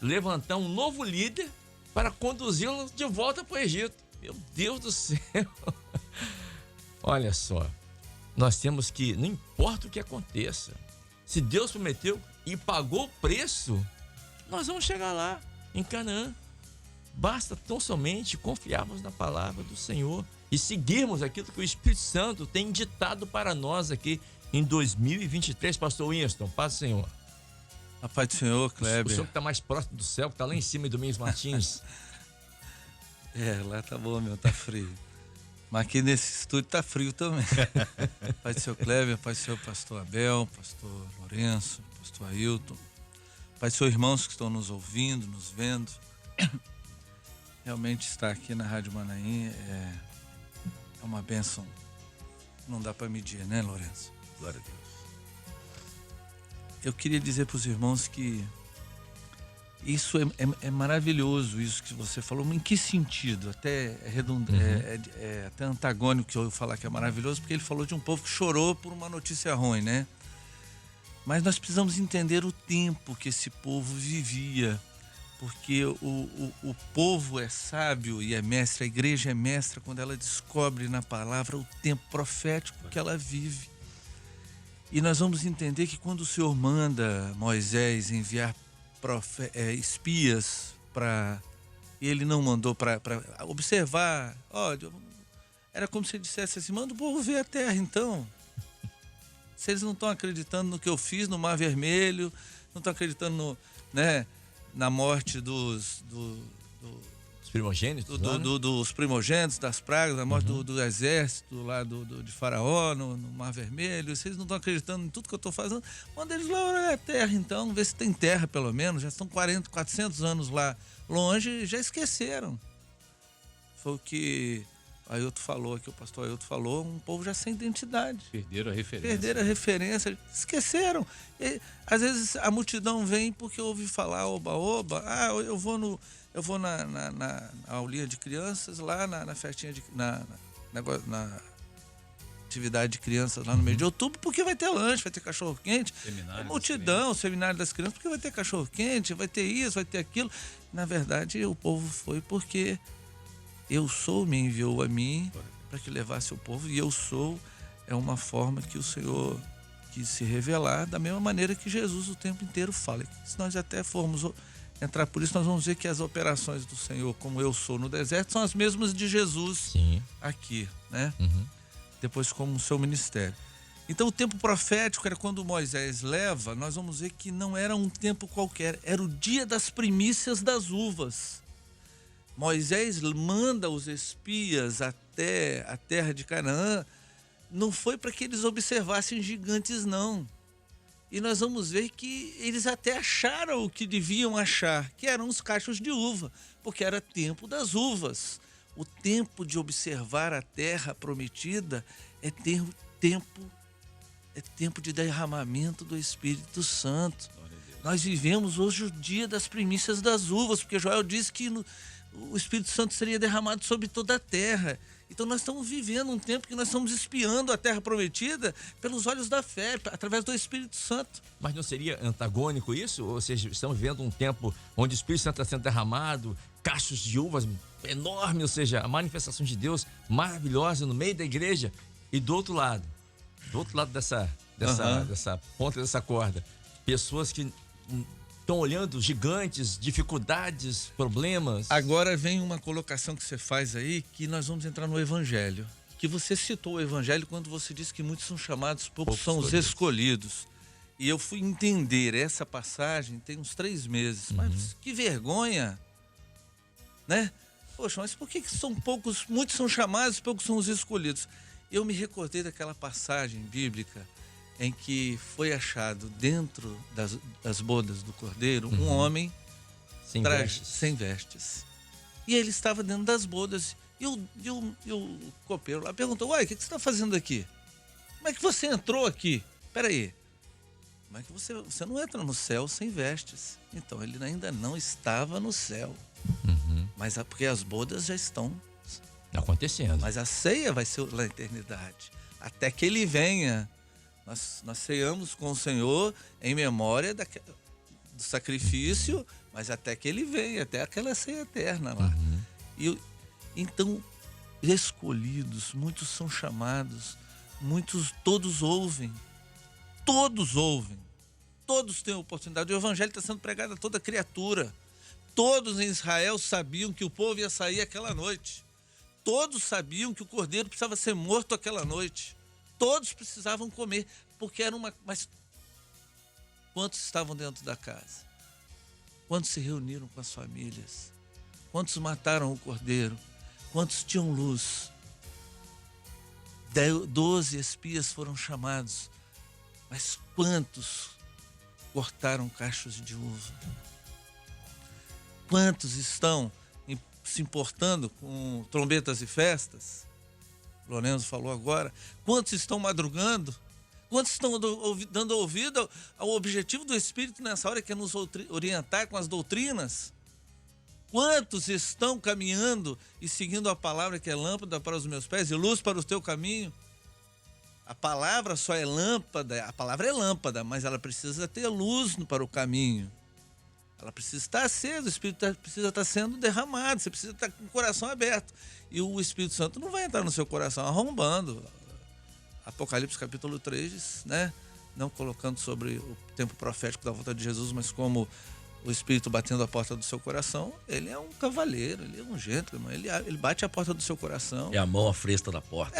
Levantar um novo líder para conduzi-los de volta para o Egito. Meu Deus do céu. Olha só. Nós temos que, não importa o que aconteça, se Deus prometeu e pagou o preço, nós vamos chegar lá, em Canaã. Basta tão somente confiarmos na palavra do Senhor e seguirmos aquilo que o Espírito Santo tem ditado para nós aqui em 2023, pastor Winston. Paz do Senhor. A paz do Senhor, Kleber. O senhor que está mais próximo do céu, que está lá em cima, em Domingos Martins. Lá tá bom, meu, tá frio. Mas aqui nesse estúdio tá frio também. Pai do seu Kleber, pai do seu pastor Abel, pastor Lourenço, pastor Ailton, pai do seus irmãos que estão nos ouvindo, nos vendo. Realmente estar aqui na Rádio Manaim é uma bênção. Não dá para medir, né, Lourenço? Glória a Deus. Eu queria dizer para os irmãos que isso é maravilhoso, isso que você falou. Em que sentido? Até é até antagônico que eu falar que é maravilhoso, porque ele falou de um povo que chorou por uma notícia ruim, né? Mas nós precisamos entender o tempo que esse povo vivia, porque o povo é sábio e é mestre, a igreja é mestra quando ela descobre na palavra o tempo profético que ela vive. E nós vamos entender que quando o Senhor manda Moisés enviar espias para... Ele não mandou para observar. Era como se ele dissesse assim, manda o povo ver a terra então. Se eles não estão acreditando no que eu fiz no Mar Vermelho, não estão acreditando na morte dos primogênitos, dos primogênitos, das pragas, da morte do exército lá de Faraó no Mar Vermelho. Se eles não estão acreditando em tudo que eu estou fazendo, manda eles lá olhar a terra então, ver se tem terra pelo menos. Já estão 400 anos lá longe, já esqueceram. Foi o que Ailton falou aqui, o pastor Ailton falou, um povo já sem identidade. Perderam a referência. Esqueceram. Às vezes a multidão vem porque ouve falar oba-oba. Eu vou na aulinha de crianças lá, na festinha, na atividade de crianças lá no mês de outubro, porque vai ter lanche, vai ter cachorro-quente. Multidão, seminário das crianças, porque vai ter cachorro-quente, vai ter isso, vai ter aquilo. Na verdade, o povo foi porque eu sou me enviou a mim para que levasse o povo, e eu sou é uma forma que o Senhor quis se revelar, da mesma maneira que Jesus o tempo inteiro fala. Se nós até formos entrar por isso, nós vamos ver que as operações do Senhor, como eu sou no deserto, são as mesmas de Jesus aqui, né? Depois como o seu ministério. Então o tempo profético era quando Moisés leva, nós vamos ver que não era um tempo qualquer, era o dia das primícias das uvas. Moisés manda os espias até a terra de Canaã, não foi para que eles observassem gigantes, não. E nós vamos ver que eles até acharam o que deviam achar, que eram os cachos de uva, porque era tempo das uvas. O tempo de observar a terra prometida é tempo de derramamento do Espírito Santo. Nós vivemos hoje o dia das primícias das uvas, porque Joel disse que o Espírito Santo seria derramado sobre toda a terra. Então nós estamos vivendo um tempo que nós estamos espiando a terra prometida pelos olhos da fé, através do Espírito Santo. Mas não seria antagônico isso? Ou seja, estamos vivendo um tempo onde o Espírito Santo está sendo derramado, cachos de uvas enormes, ou seja, a manifestação de Deus maravilhosa no meio da igreja, e do outro lado dessa ponta dessa corda, pessoas que estão olhando gigantes, dificuldades, problemas. Agora vem uma colocação que você faz aí, que nós vamos entrar no Evangelho. Que você citou o Evangelho quando você disse que muitos são chamados, poucos são os escolhidos. E eu fui entender essa passagem tem uns 3 meses. Mas que vergonha, né? Poxa, mas por que são poucos, muitos são chamados, poucos são os escolhidos? Eu me recordei daquela passagem bíblica em que foi achado dentro das bodas do cordeiro um homem sem vestes. E ele estava dentro das bodas. E o copeiro lá perguntou: uai, o que você está fazendo aqui? Como é que você entrou aqui? Peraí, como é que você não entra no céu sem vestes? Então ele ainda não estava no céu. Mas porque as bodas já estão acontecendo. Mas a ceia vai ser na eternidade. Até que ele venha. Nós ceamos com o Senhor em memória do sacrifício, mas até que ele venha, até aquela ceia eterna lá. Então, escolhidos, muitos são chamados, todos ouvem, todos têm oportunidade. O evangelho está sendo pregado a toda criatura. Todos em Israel sabiam que o povo ia sair aquela noite. Todos sabiam que o cordeiro precisava ser morto aquela noite. Todos precisavam comer, porque era uma... Mas quantos estavam dentro da casa? Quantos se reuniram com as famílias? Quantos mataram o cordeiro? Quantos tinham luz? 12 espias foram chamados, mas quantos cortaram cachos de uva? Quantos estão se importando com trombetas e festas? Lorenzo falou agora. Quantos estão madrugando? Quantos estão dando ouvido ao objetivo do Espírito nessa hora, que é nos orientar com as doutrinas? Quantos estão caminhando e seguindo a palavra, que é lâmpada para os meus pés e luz para o teu caminho? A palavra só é lâmpada, a palavra é lâmpada, mas ela precisa ter luz para o caminho. Ela precisa estar acesa, o Espírito precisa estar sendo derramado, você precisa estar com o coração aberto. E o Espírito Santo não vai entrar no seu coração arrombando. Apocalipse capítulo 3, né? Não colocando sobre o tempo profético da volta de Jesus, mas como o Espírito batendo a porta do seu coração. Ele é um cavaleiro, ele é um gentleman, ele bate a porta do seu coração. É a mão à fresta da porta.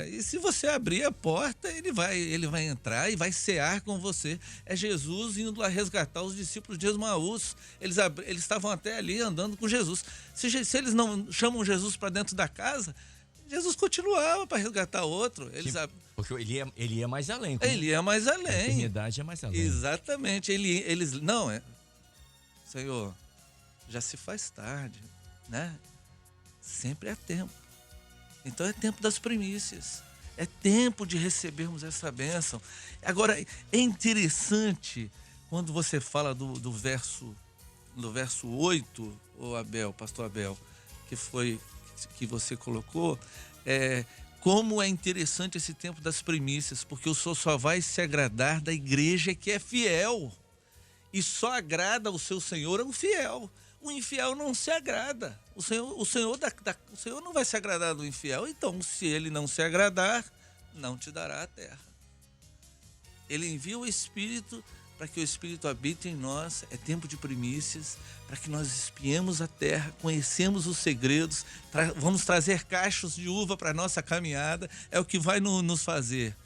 E se você abrir a porta, ele vai entrar e vai cear com você. É Jesus indo lá resgatar os discípulos de Emaús. Eles estavam até ali andando com Jesus. Se eles não chamam Jesus para dentro da casa, Jesus continuava para resgatar outro. Porque ele ia mais além. Ele ia mais além. A eternidade é mais além. Exatamente. Senhor, já se faz tarde, né? Sempre é tempo. Então é tempo das primícias. É tempo de recebermos essa bênção. Agora, é interessante quando você fala do verso 8, pastor Abel, que você colocou, como é interessante esse tempo das primícias, porque o Senhor só vai se agradar da igreja que é fiel. E só agrada o seu Senhor um fiel. O infiel não se agrada. O Senhor não vai se agradar do infiel. Então, se ele não se agradar, não te dará a terra. Ele envia o Espírito para que o Espírito habite em nós. É tempo de primícias, para que nós espiemos a terra, conhecemos os segredos, vamos trazer cachos de uva para a nossa caminhada. É o que vai nos fazer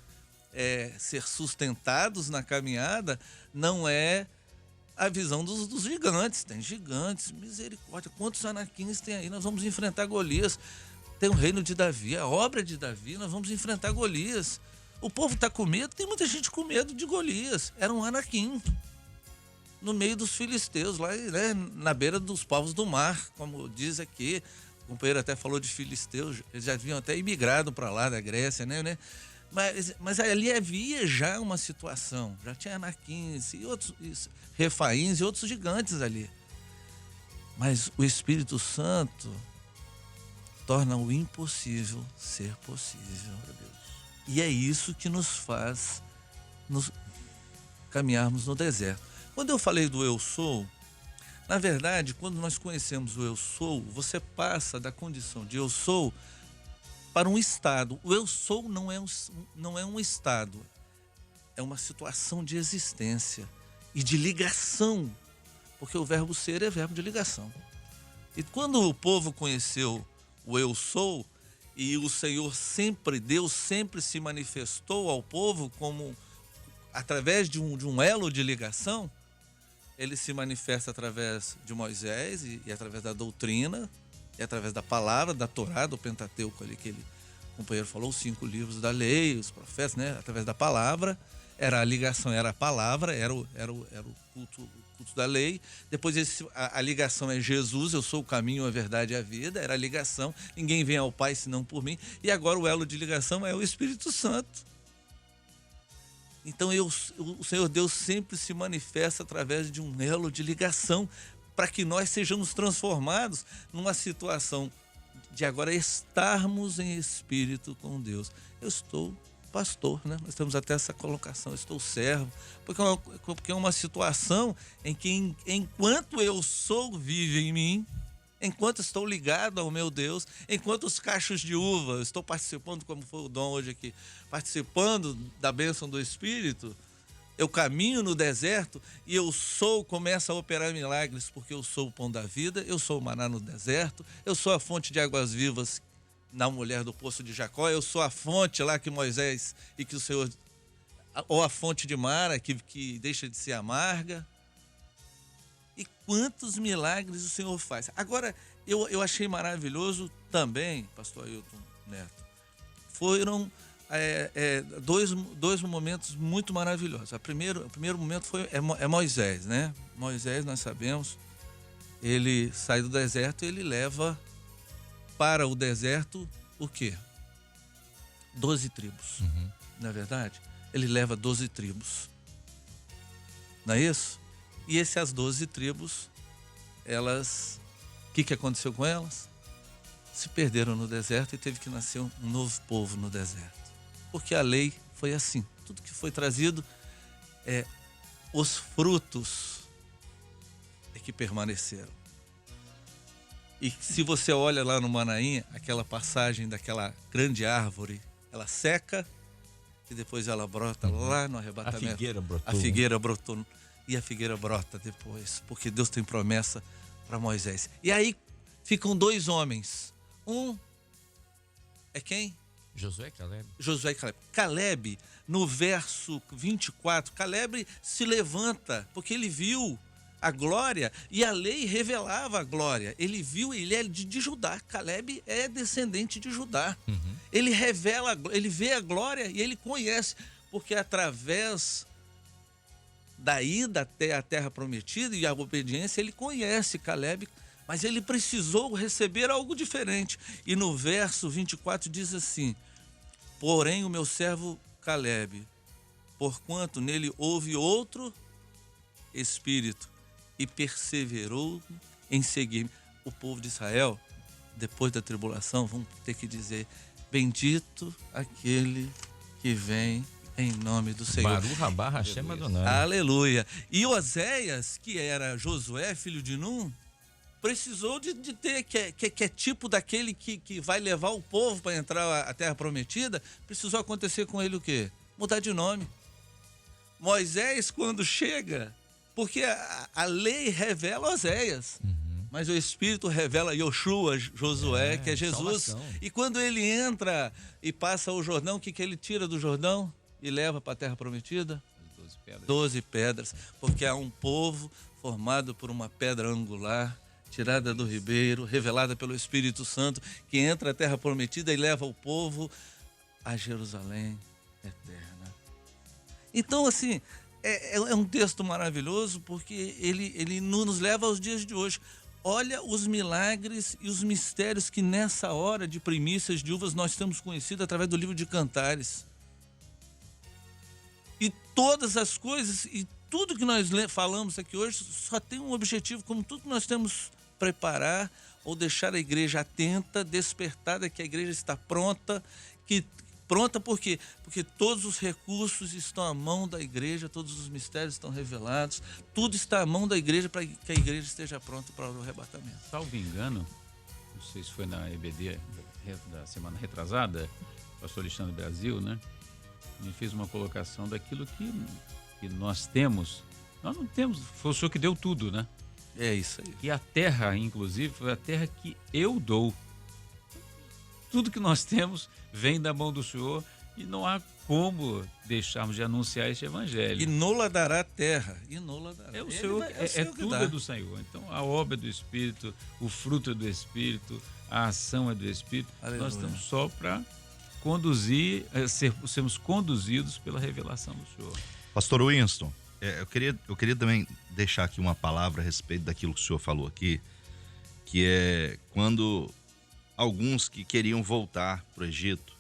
ser sustentados na caminhada não é a visão dos gigantes. Tem gigantes, misericórdia. Quantos anaquins tem aí? Nós vamos enfrentar Golias. Tem o reino de Davi, a obra de Davi, nós vamos enfrentar Golias. O povo está com medo, tem muita gente com medo de Golias. Era um anaquim no meio dos filisteus, lá, né, na beira dos povos do mar, como diz aqui. O companheiro até falou de filisteus, eles já haviam até imigrado para lá da Grécia, né? Mas ali havia já uma situação, já tinha anaquins e outros refaíns e outros gigantes ali. Mas o Espírito Santo torna o impossível ser possível. E é isso que nos faz caminharmos no deserto. Quando eu falei do eu sou, na verdade, quando nós conhecemos o eu sou, você passa da condição de eu sou para um estado. O eu sou não é um estado, é uma situação de existência e de ligação, porque o verbo ser é verbo de ligação. E quando o povo conheceu o eu sou, e o Senhor sempre, Deus sempre se manifestou ao povo como através de um elo de ligação. Ele se manifesta através de Moisés e através da doutrina, e através da palavra, da Torá, do Pentateuco ali que o companheiro falou, os 5 livros da lei, os profetas, né? Através da palavra, era a ligação, era a palavra, era o culto da lei. Depois a ligação é Jesus, eu sou o caminho, a verdade e a vida, era a ligação, ninguém vem ao Pai senão por mim. E agora o elo de ligação é o Espírito Santo. Então o Senhor Deus sempre se manifesta através de um elo de ligação para que nós sejamos transformados numa situação de agora estarmos em espírito com Deus. Eu estou pastor, né? Nós temos até essa colocação, eu estou servo, porque é uma situação em que enquanto eu sou, vive em mim, enquanto estou ligado ao meu Deus, enquanto os cachos de uva, eu estou participando, como foi o Dom hoje aqui, participando da bênção do Espírito, eu caminho no deserto e começo a operar milagres, porque eu sou o pão da vida, eu sou o maná no deserto, eu sou a fonte de águas vivas na mulher do poço de Jacó, eu sou a fonte lá que Moisés e que o Senhor, ou a fonte de Mara que deixa de ser amarga. E quantos milagres o Senhor faz. Agora, eu achei maravilhoso também, pastor Ailton Neto, foram dois momentos muito maravilhosos. O primeiro momento é Moisés, né? Moisés, nós sabemos, ele sai do deserto e ele leva para o deserto o quê? 12 tribos, não é verdade? Ele leva 12 tribos, não é isso? E essas 12 tribos, o que aconteceu com elas? Se perderam no deserto e teve que nascer um novo povo no deserto. Porque a lei foi assim. Tudo que foi trazido, os frutos é que permaneceram. E se você olha lá no Manaim, aquela passagem daquela grande árvore, ela seca e depois ela brota lá no arrebatamento. A figueira brotou. E a figueira brota depois, porque Deus tem promessa para Moisés. E aí ficam 2 homens. Um é quem? Josué e Caleb. Josué e Caleb. Caleb, no verso 24, Caleb se levanta, porque ele viu a glória e a lei revelava a glória. Ele viu, ele é de Judá. Caleb é descendente de Judá. Ele ele vê a glória e ele conhece, porque através da ida até a terra prometida e a obediência, ele conhece Caleb, mas ele precisou receber algo diferente. E no verso 24 diz assim: porém o meu servo Caleb, porquanto nele houve outro espírito e perseverou em seguir. O povo de Israel, depois da tribulação, vão ter que dizer: bendito aquele que vem em nome do Senhor. Baruch rabá Hashem Adonai. Aleluia. E Oséias, que era Josué, filho de Num, precisou de ter, que é tipo daquele que vai levar o povo para entrar à terra prometida, precisou acontecer com ele o quê? Mudar de nome. Moisés, quando chega, porque a lei revela Oséias, mas o Espírito revela Yoshua, Josué, que é Jesus. Salvação. E quando ele entra e passa o Jordão, o que ele tira do Jordão? e leva para a terra prometida? As 12 pedras. 12 pedras, porque há um povo formado por uma pedra angular, tirada do ribeiro, revelada pelo Espírito Santo, que entra à terra prometida e leva o povo a Jerusalém eterna. Então, assim, é um texto maravilhoso, porque ele nos leva aos dias de hoje. Olha os milagres e os mistérios que nessa hora de primícias de uvas nós temos conhecido através do livro de Cantares. E todas as coisas e tudo que nós falamos aqui hoje só tem um objetivo, como tudo que nós temos, preparar ou deixar a igreja atenta, despertada, que a igreja está pronta. Pronta por quê? Porque todos os recursos estão à mão da igreja, todos os mistérios estão revelados, tudo está à mão da igreja para que a igreja esteja pronta para o arrebatamento. Salvo engano, não sei se foi na EBD da semana retrasada, o pastor Alexandre Brasil, né? Ele fez uma colocação daquilo que nós temos. Nós não temos, foi o Senhor que deu tudo, né? É isso aí. E a terra, inclusive, foi a terra que eu dou. Tudo que nós temos vem da mão do Senhor e não há como deixarmos de anunciar este evangelho. E nola dará a terra. E nola dará. É o Senhor, tudo é do Senhor. Então a obra é do Espírito, o fruto é do Espírito, a ação é do Espírito. Aleluia. Nós estamos só para conduzir, sermos conduzidos pela revelação do Senhor. Pastor Winston, eu queria também deixar aqui uma palavra a respeito daquilo que o senhor falou aqui, que é quando alguns que queriam voltar para o Egito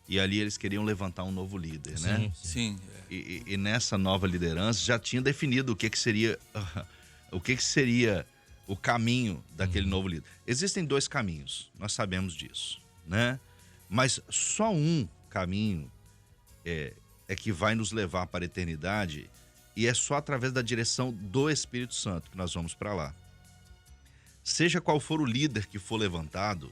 e ali eles queriam levantar um novo líder, né? Sim. E nessa nova liderança já tinha definido o que seria o caminho daquele novo líder. Existem 2 caminhos, nós sabemos disso, né? Mas só um caminho é que vai nos levar para a eternidade, e é só através da direção do Espírito Santo que nós vamos para lá. Seja qual for o líder que for levantado,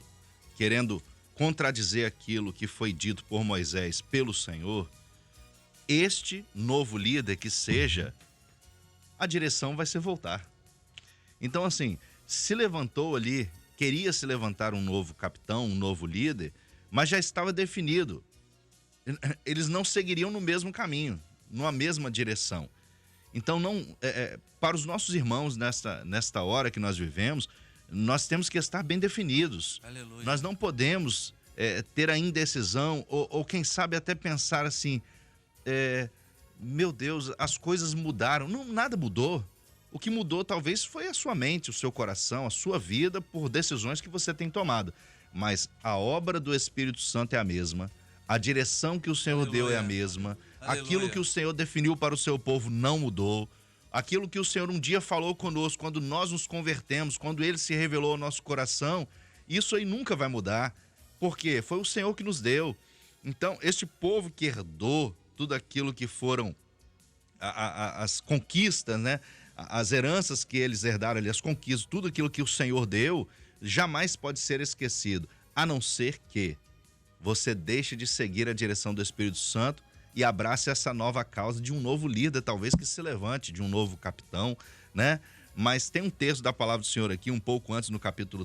querendo contradizer aquilo que foi dito por Moisés pelo Senhor, este novo líder que seja, a direção vai ser voltar. Então, assim, se levantou ali, queria se levantar um novo capitão, um novo líder, mas já estava definido. Eles não seguiriam no mesmo caminho, numa mesma direção. Então, para os nossos irmãos nesta hora que nós vivemos, nós temos que estar bem definidos. Aleluia. Nós não podemos ter a indecisão ou quem sabe até pensar assim, meu Deus, as coisas mudaram. Não, nada mudou. O que mudou talvez foi a sua mente, o seu coração, a sua vida por decisões que você tem tomado. Mas a obra do Espírito Santo é a mesma. A direção que o Senhor deu é a mesma. Aleluia. Aquilo que o Senhor definiu para o seu povo não mudou. Aquilo que o Senhor um dia falou conosco, quando nós nos convertemos, quando Ele se revelou ao nosso coração, isso aí nunca vai mudar. Porque foi o Senhor que nos deu. Então, este povo que herdou tudo aquilo que foram as conquistas, né? As heranças que eles herdaram ali, as conquistas, tudo aquilo que o Senhor deu, jamais pode ser esquecido, a não ser que você deixe de seguir a direção do Espírito Santo e abrace essa nova causa de um novo líder, talvez que se levante, de um novo capitão, né? Mas tem um texto da palavra do Senhor aqui, um pouco antes, no capítulo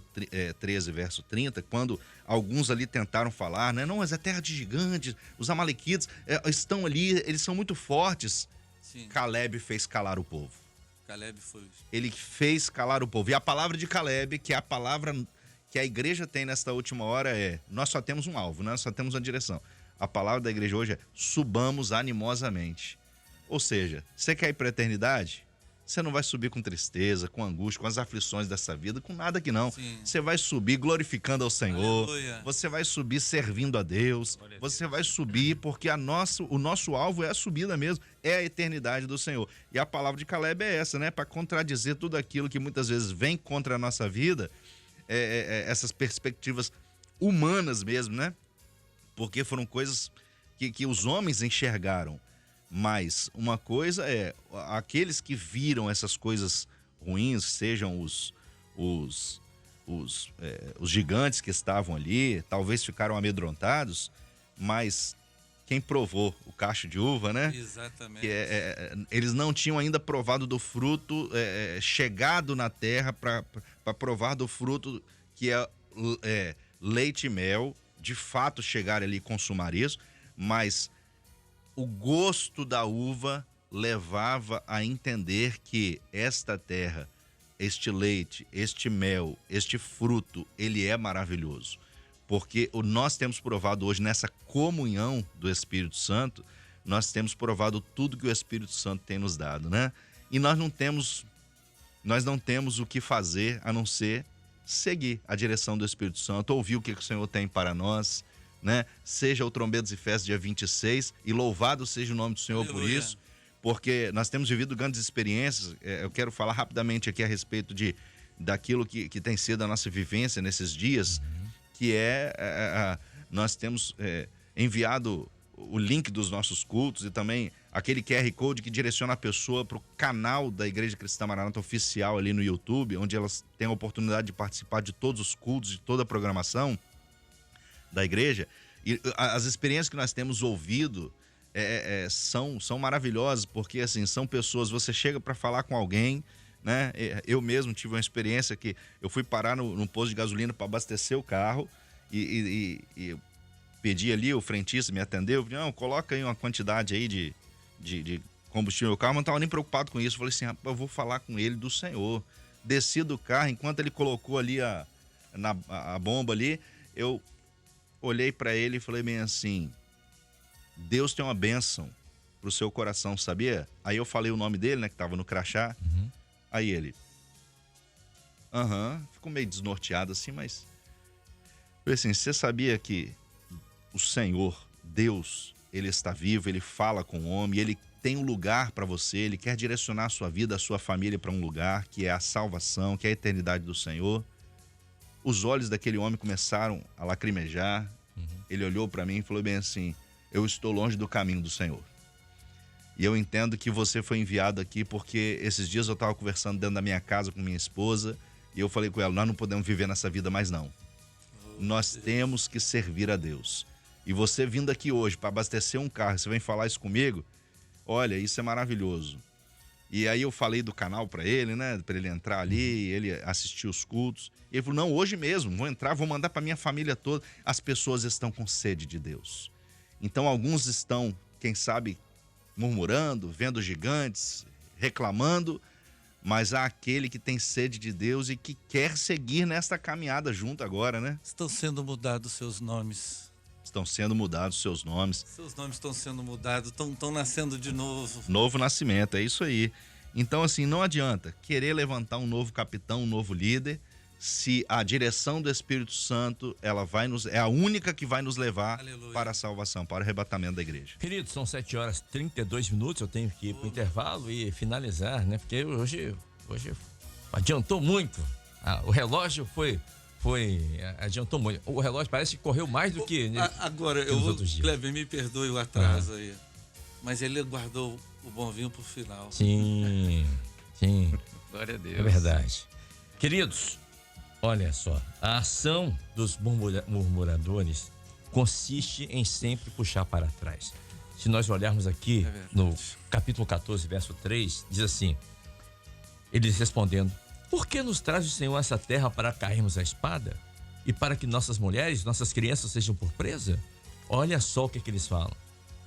13, verso 30, quando alguns ali tentaram falar, né? Não, mas é terra de gigantes, os amalequitas estão ali, eles são muito fortes. Sim. Caleb fez calar o povo. Caleb foi. Ele fez calar o povo. E a palavra de Caleb, que é a palavra que a igreja tem nesta última hora, nós só temos um alvo, nós só temos uma direção. A palavra da igreja hoje é: subamos animosamente. Ou seja, você quer ir para a eternidade? Você não vai subir com tristeza, com angústia, com as aflições dessa vida, com nada que não. Sim. Você vai subir glorificando ao Senhor. Aleluia. Você vai subir servindo a Deus. Você vai subir porque o nosso alvo é a subida mesmo, é a eternidade do Senhor. E a palavra de Caleb é essa, né? Para contradizer tudo aquilo que muitas vezes vem contra a nossa vida, essas perspectivas humanas mesmo, né? Porque foram coisas que os homens enxergaram. Mas uma coisa é, aqueles que viram essas coisas ruins, sejam os gigantes que estavam ali, talvez ficaram amedrontados, mas quem provou o cacho de uva, né? Exatamente. Que eles não tinham ainda provado do fruto, chegado na terra para provar do fruto que é leite e mel, de fato chegar ali e consumar isso, mas o gosto da uva levava a entender que esta terra, este leite, este mel, este fruto, ele é maravilhoso. Porque nós temos provado hoje, nessa comunhão do Espírito Santo, nós temos provado tudo que o Espírito Santo tem nos dado, né? E nós não temos o que fazer a não ser seguir a direção do Espírito Santo, ouvir o que o Senhor tem para nós, né? Seja o Trombetas e Festas dia 26, e louvado seja o nome do Senhor. Aleluia. Por isso, porque nós temos vivido grandes experiências. Eu quero falar rapidamente aqui a respeito daquilo que tem sido a nossa vivência nesses dias, que nós temos enviado o link dos nossos cultos e também aquele QR Code que direciona a pessoa para o canal da Igreja Cristã Maranata Oficial ali no YouTube, onde elas têm a oportunidade de participar de todos os cultos, de toda a programação da igreja. E as experiências que nós temos ouvido são maravilhosas, porque assim, são pessoas, você chega para falar com alguém, né? Eu mesmo tive uma experiência que eu fui parar no posto de gasolina para abastecer o carro e pedi ali, o frentista me atendeu, não, coloca aí uma quantidade aí de combustível no carro, mas não estava nem preocupado com isso. Eu falei assim, rapaz, eu vou falar com ele do Senhor. Desci do carro, enquanto ele colocou ali a bomba ali, eu olhei para ele e falei bem assim, Deus tem uma bênção pro seu coração, sabia? Aí eu falei o nome dele, né, que tava no crachá. Aí ele, ficou meio desnorteado assim, mas falei assim, você sabia que o Senhor, Deus, ele está vivo, ele fala com o homem, ele tem um lugar para você, ele quer direcionar a sua vida, a sua família para um lugar que é a salvação, que é a eternidade do Senhor. Os olhos daquele homem começaram a lacrimejar. Ele olhou para mim e falou bem assim, eu estou longe do caminho do Senhor. E eu entendo que você foi enviado aqui porque esses dias eu estava conversando dentro da minha casa com minha esposa e eu falei com ela, nós não podemos viver nessa vida mais não. Nós temos que servir a Deus. E você vindo aqui hoje para abastecer um carro, você vem falar isso comigo? Olha, isso é maravilhoso. E aí eu falei do canal para ele, né? Para ele entrar ali, ele assistir os cultos. E ele falou, não, hoje mesmo, vou entrar, vou mandar para minha família toda. As pessoas estão com sede de Deus. Então alguns estão, quem sabe, murmurando, vendo gigantes, reclamando, mas há aquele que tem sede de Deus e que quer seguir nesta caminhada junto agora, né? Estão sendo mudados seus nomes. Estão sendo mudados seus nomes. Seus nomes estão sendo mudados, estão nascendo de novo. Novo nascimento, é isso aí. Então, assim, não adianta querer levantar um novo capitão, um novo líder, se a direção do Espírito Santo é a única que vai nos levar Aleluia. Para a salvação, para o arrebatamento da igreja. Queridos, são 7h32, eu tenho que ir para o intervalo e finalizar, né? Porque hoje adiantou muito. O relógio adiantou muito. O relógio parece que correu mais do que agora, eu vou, Kleber, me perdoe o atraso aí. Mas ele guardou o bom vinho pro final. Sim. Glória a Deus. É verdade. Queridos, olha só, a ação dos murmuradores consiste em sempre puxar para trás. Se nós olharmos aqui no capítulo 14, verso 3, diz assim, eles respondendo, por que nos traz o Senhor essa terra para cairmos a espada? E para que nossas mulheres, nossas crianças sejam por presa? Olha só o que eles falam.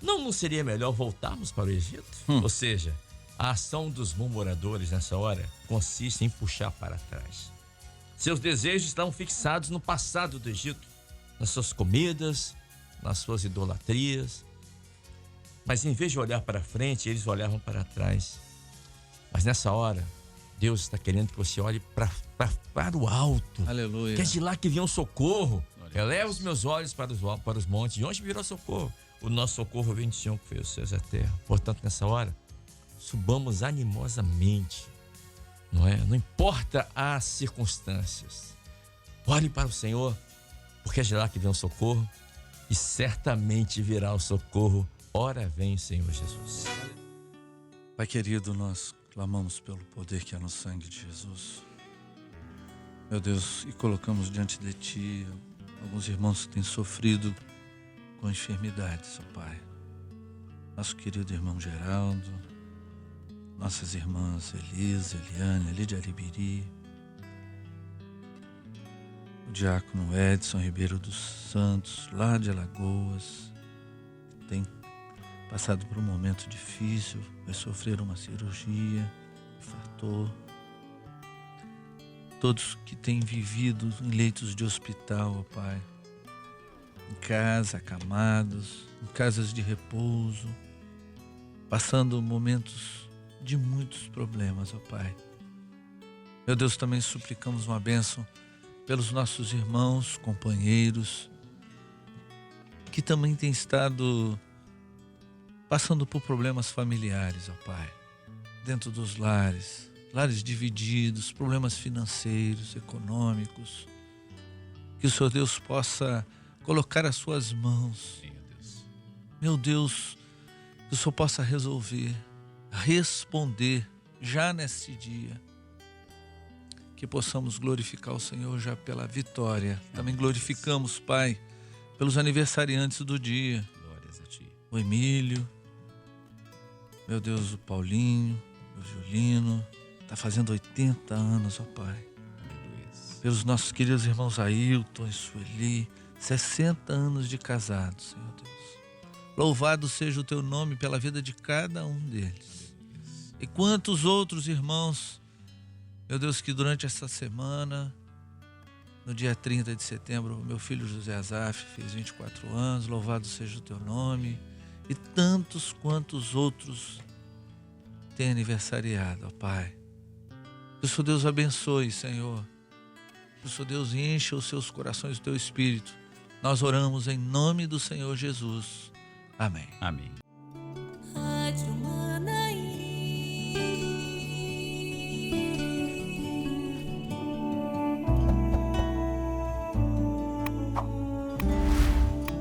Não seria melhor voltarmos para o Egito? Ou seja, a ação dos murmuradores nessa hora consiste em puxar para trás. Seus desejos estão fixados no passado do Egito, nas suas comidas, nas suas idolatrias. Mas em vez de olhar para frente, eles olhavam para trás. Mas nessa hora, Deus está querendo que você olhe para o alto. Aleluia. Que é de lá que vem o socorro. Eleva os meus olhos para os montes. De onde virá socorro? O nosso socorro vem de Senhor que fez os céus e a terra. Portanto, nessa hora, subamos animosamente. Não importa as circunstâncias. Olhe para o Senhor, porque é de lá que vem o socorro. E certamente virá o socorro. Ora vem, Senhor Jesus. Pai querido, nós clamamos pelo poder que há no sangue de Jesus. Meu Deus, e colocamos diante de Ti alguns irmãos que têm sofrido com enfermidades, ó Pai. Nosso querido irmão Geraldo, nossas irmãs Elisa, Eliane, Lídia Aribiri, o diácono Edson Ribeiro dos Santos, lá de Alagoas, tem passado por um momento difícil, vai sofrer uma cirurgia, infartou. Todos que têm vivido em leitos de hospital, ó Pai, em casa, acamados, em casas de repouso, passando momentos de muitos problemas, ó Pai. Meu Deus, também suplicamos uma bênção pelos nossos irmãos, companheiros, que também têm estado passando por problemas familiares, ó Pai, dentro dos lares divididos, problemas financeiros, econômicos. Que o Senhor Deus possa colocar as suas mãos. Meu Deus, que o Senhor possa resolver, responder já nesse dia. Que possamos glorificar o Senhor já pela vitória. Também glorificamos, Pai, pelos aniversariantes do dia. Glórias a Ti. O Emílio, meu Deus, o Paulinho, o Julino, está fazendo 80 anos, ó Pai. Pelos nossos queridos irmãos Ailton e Sueli, 60 anos de casados, Senhor Deus. Louvado seja o Teu nome pela vida de cada um deles. E quantos outros irmãos, meu Deus, que durante essa semana, no dia 30 de setembro, meu filho José Azaf fez 24 anos, louvado seja o Teu nome. E tantos quantos outros têm aniversariado, ó Pai. Que o Senhor Deus abençoe, Senhor. Que o Senhor Deus encha os seus corações do Teu Espírito. Nós oramos em nome do Senhor Jesus. Amém. Amém.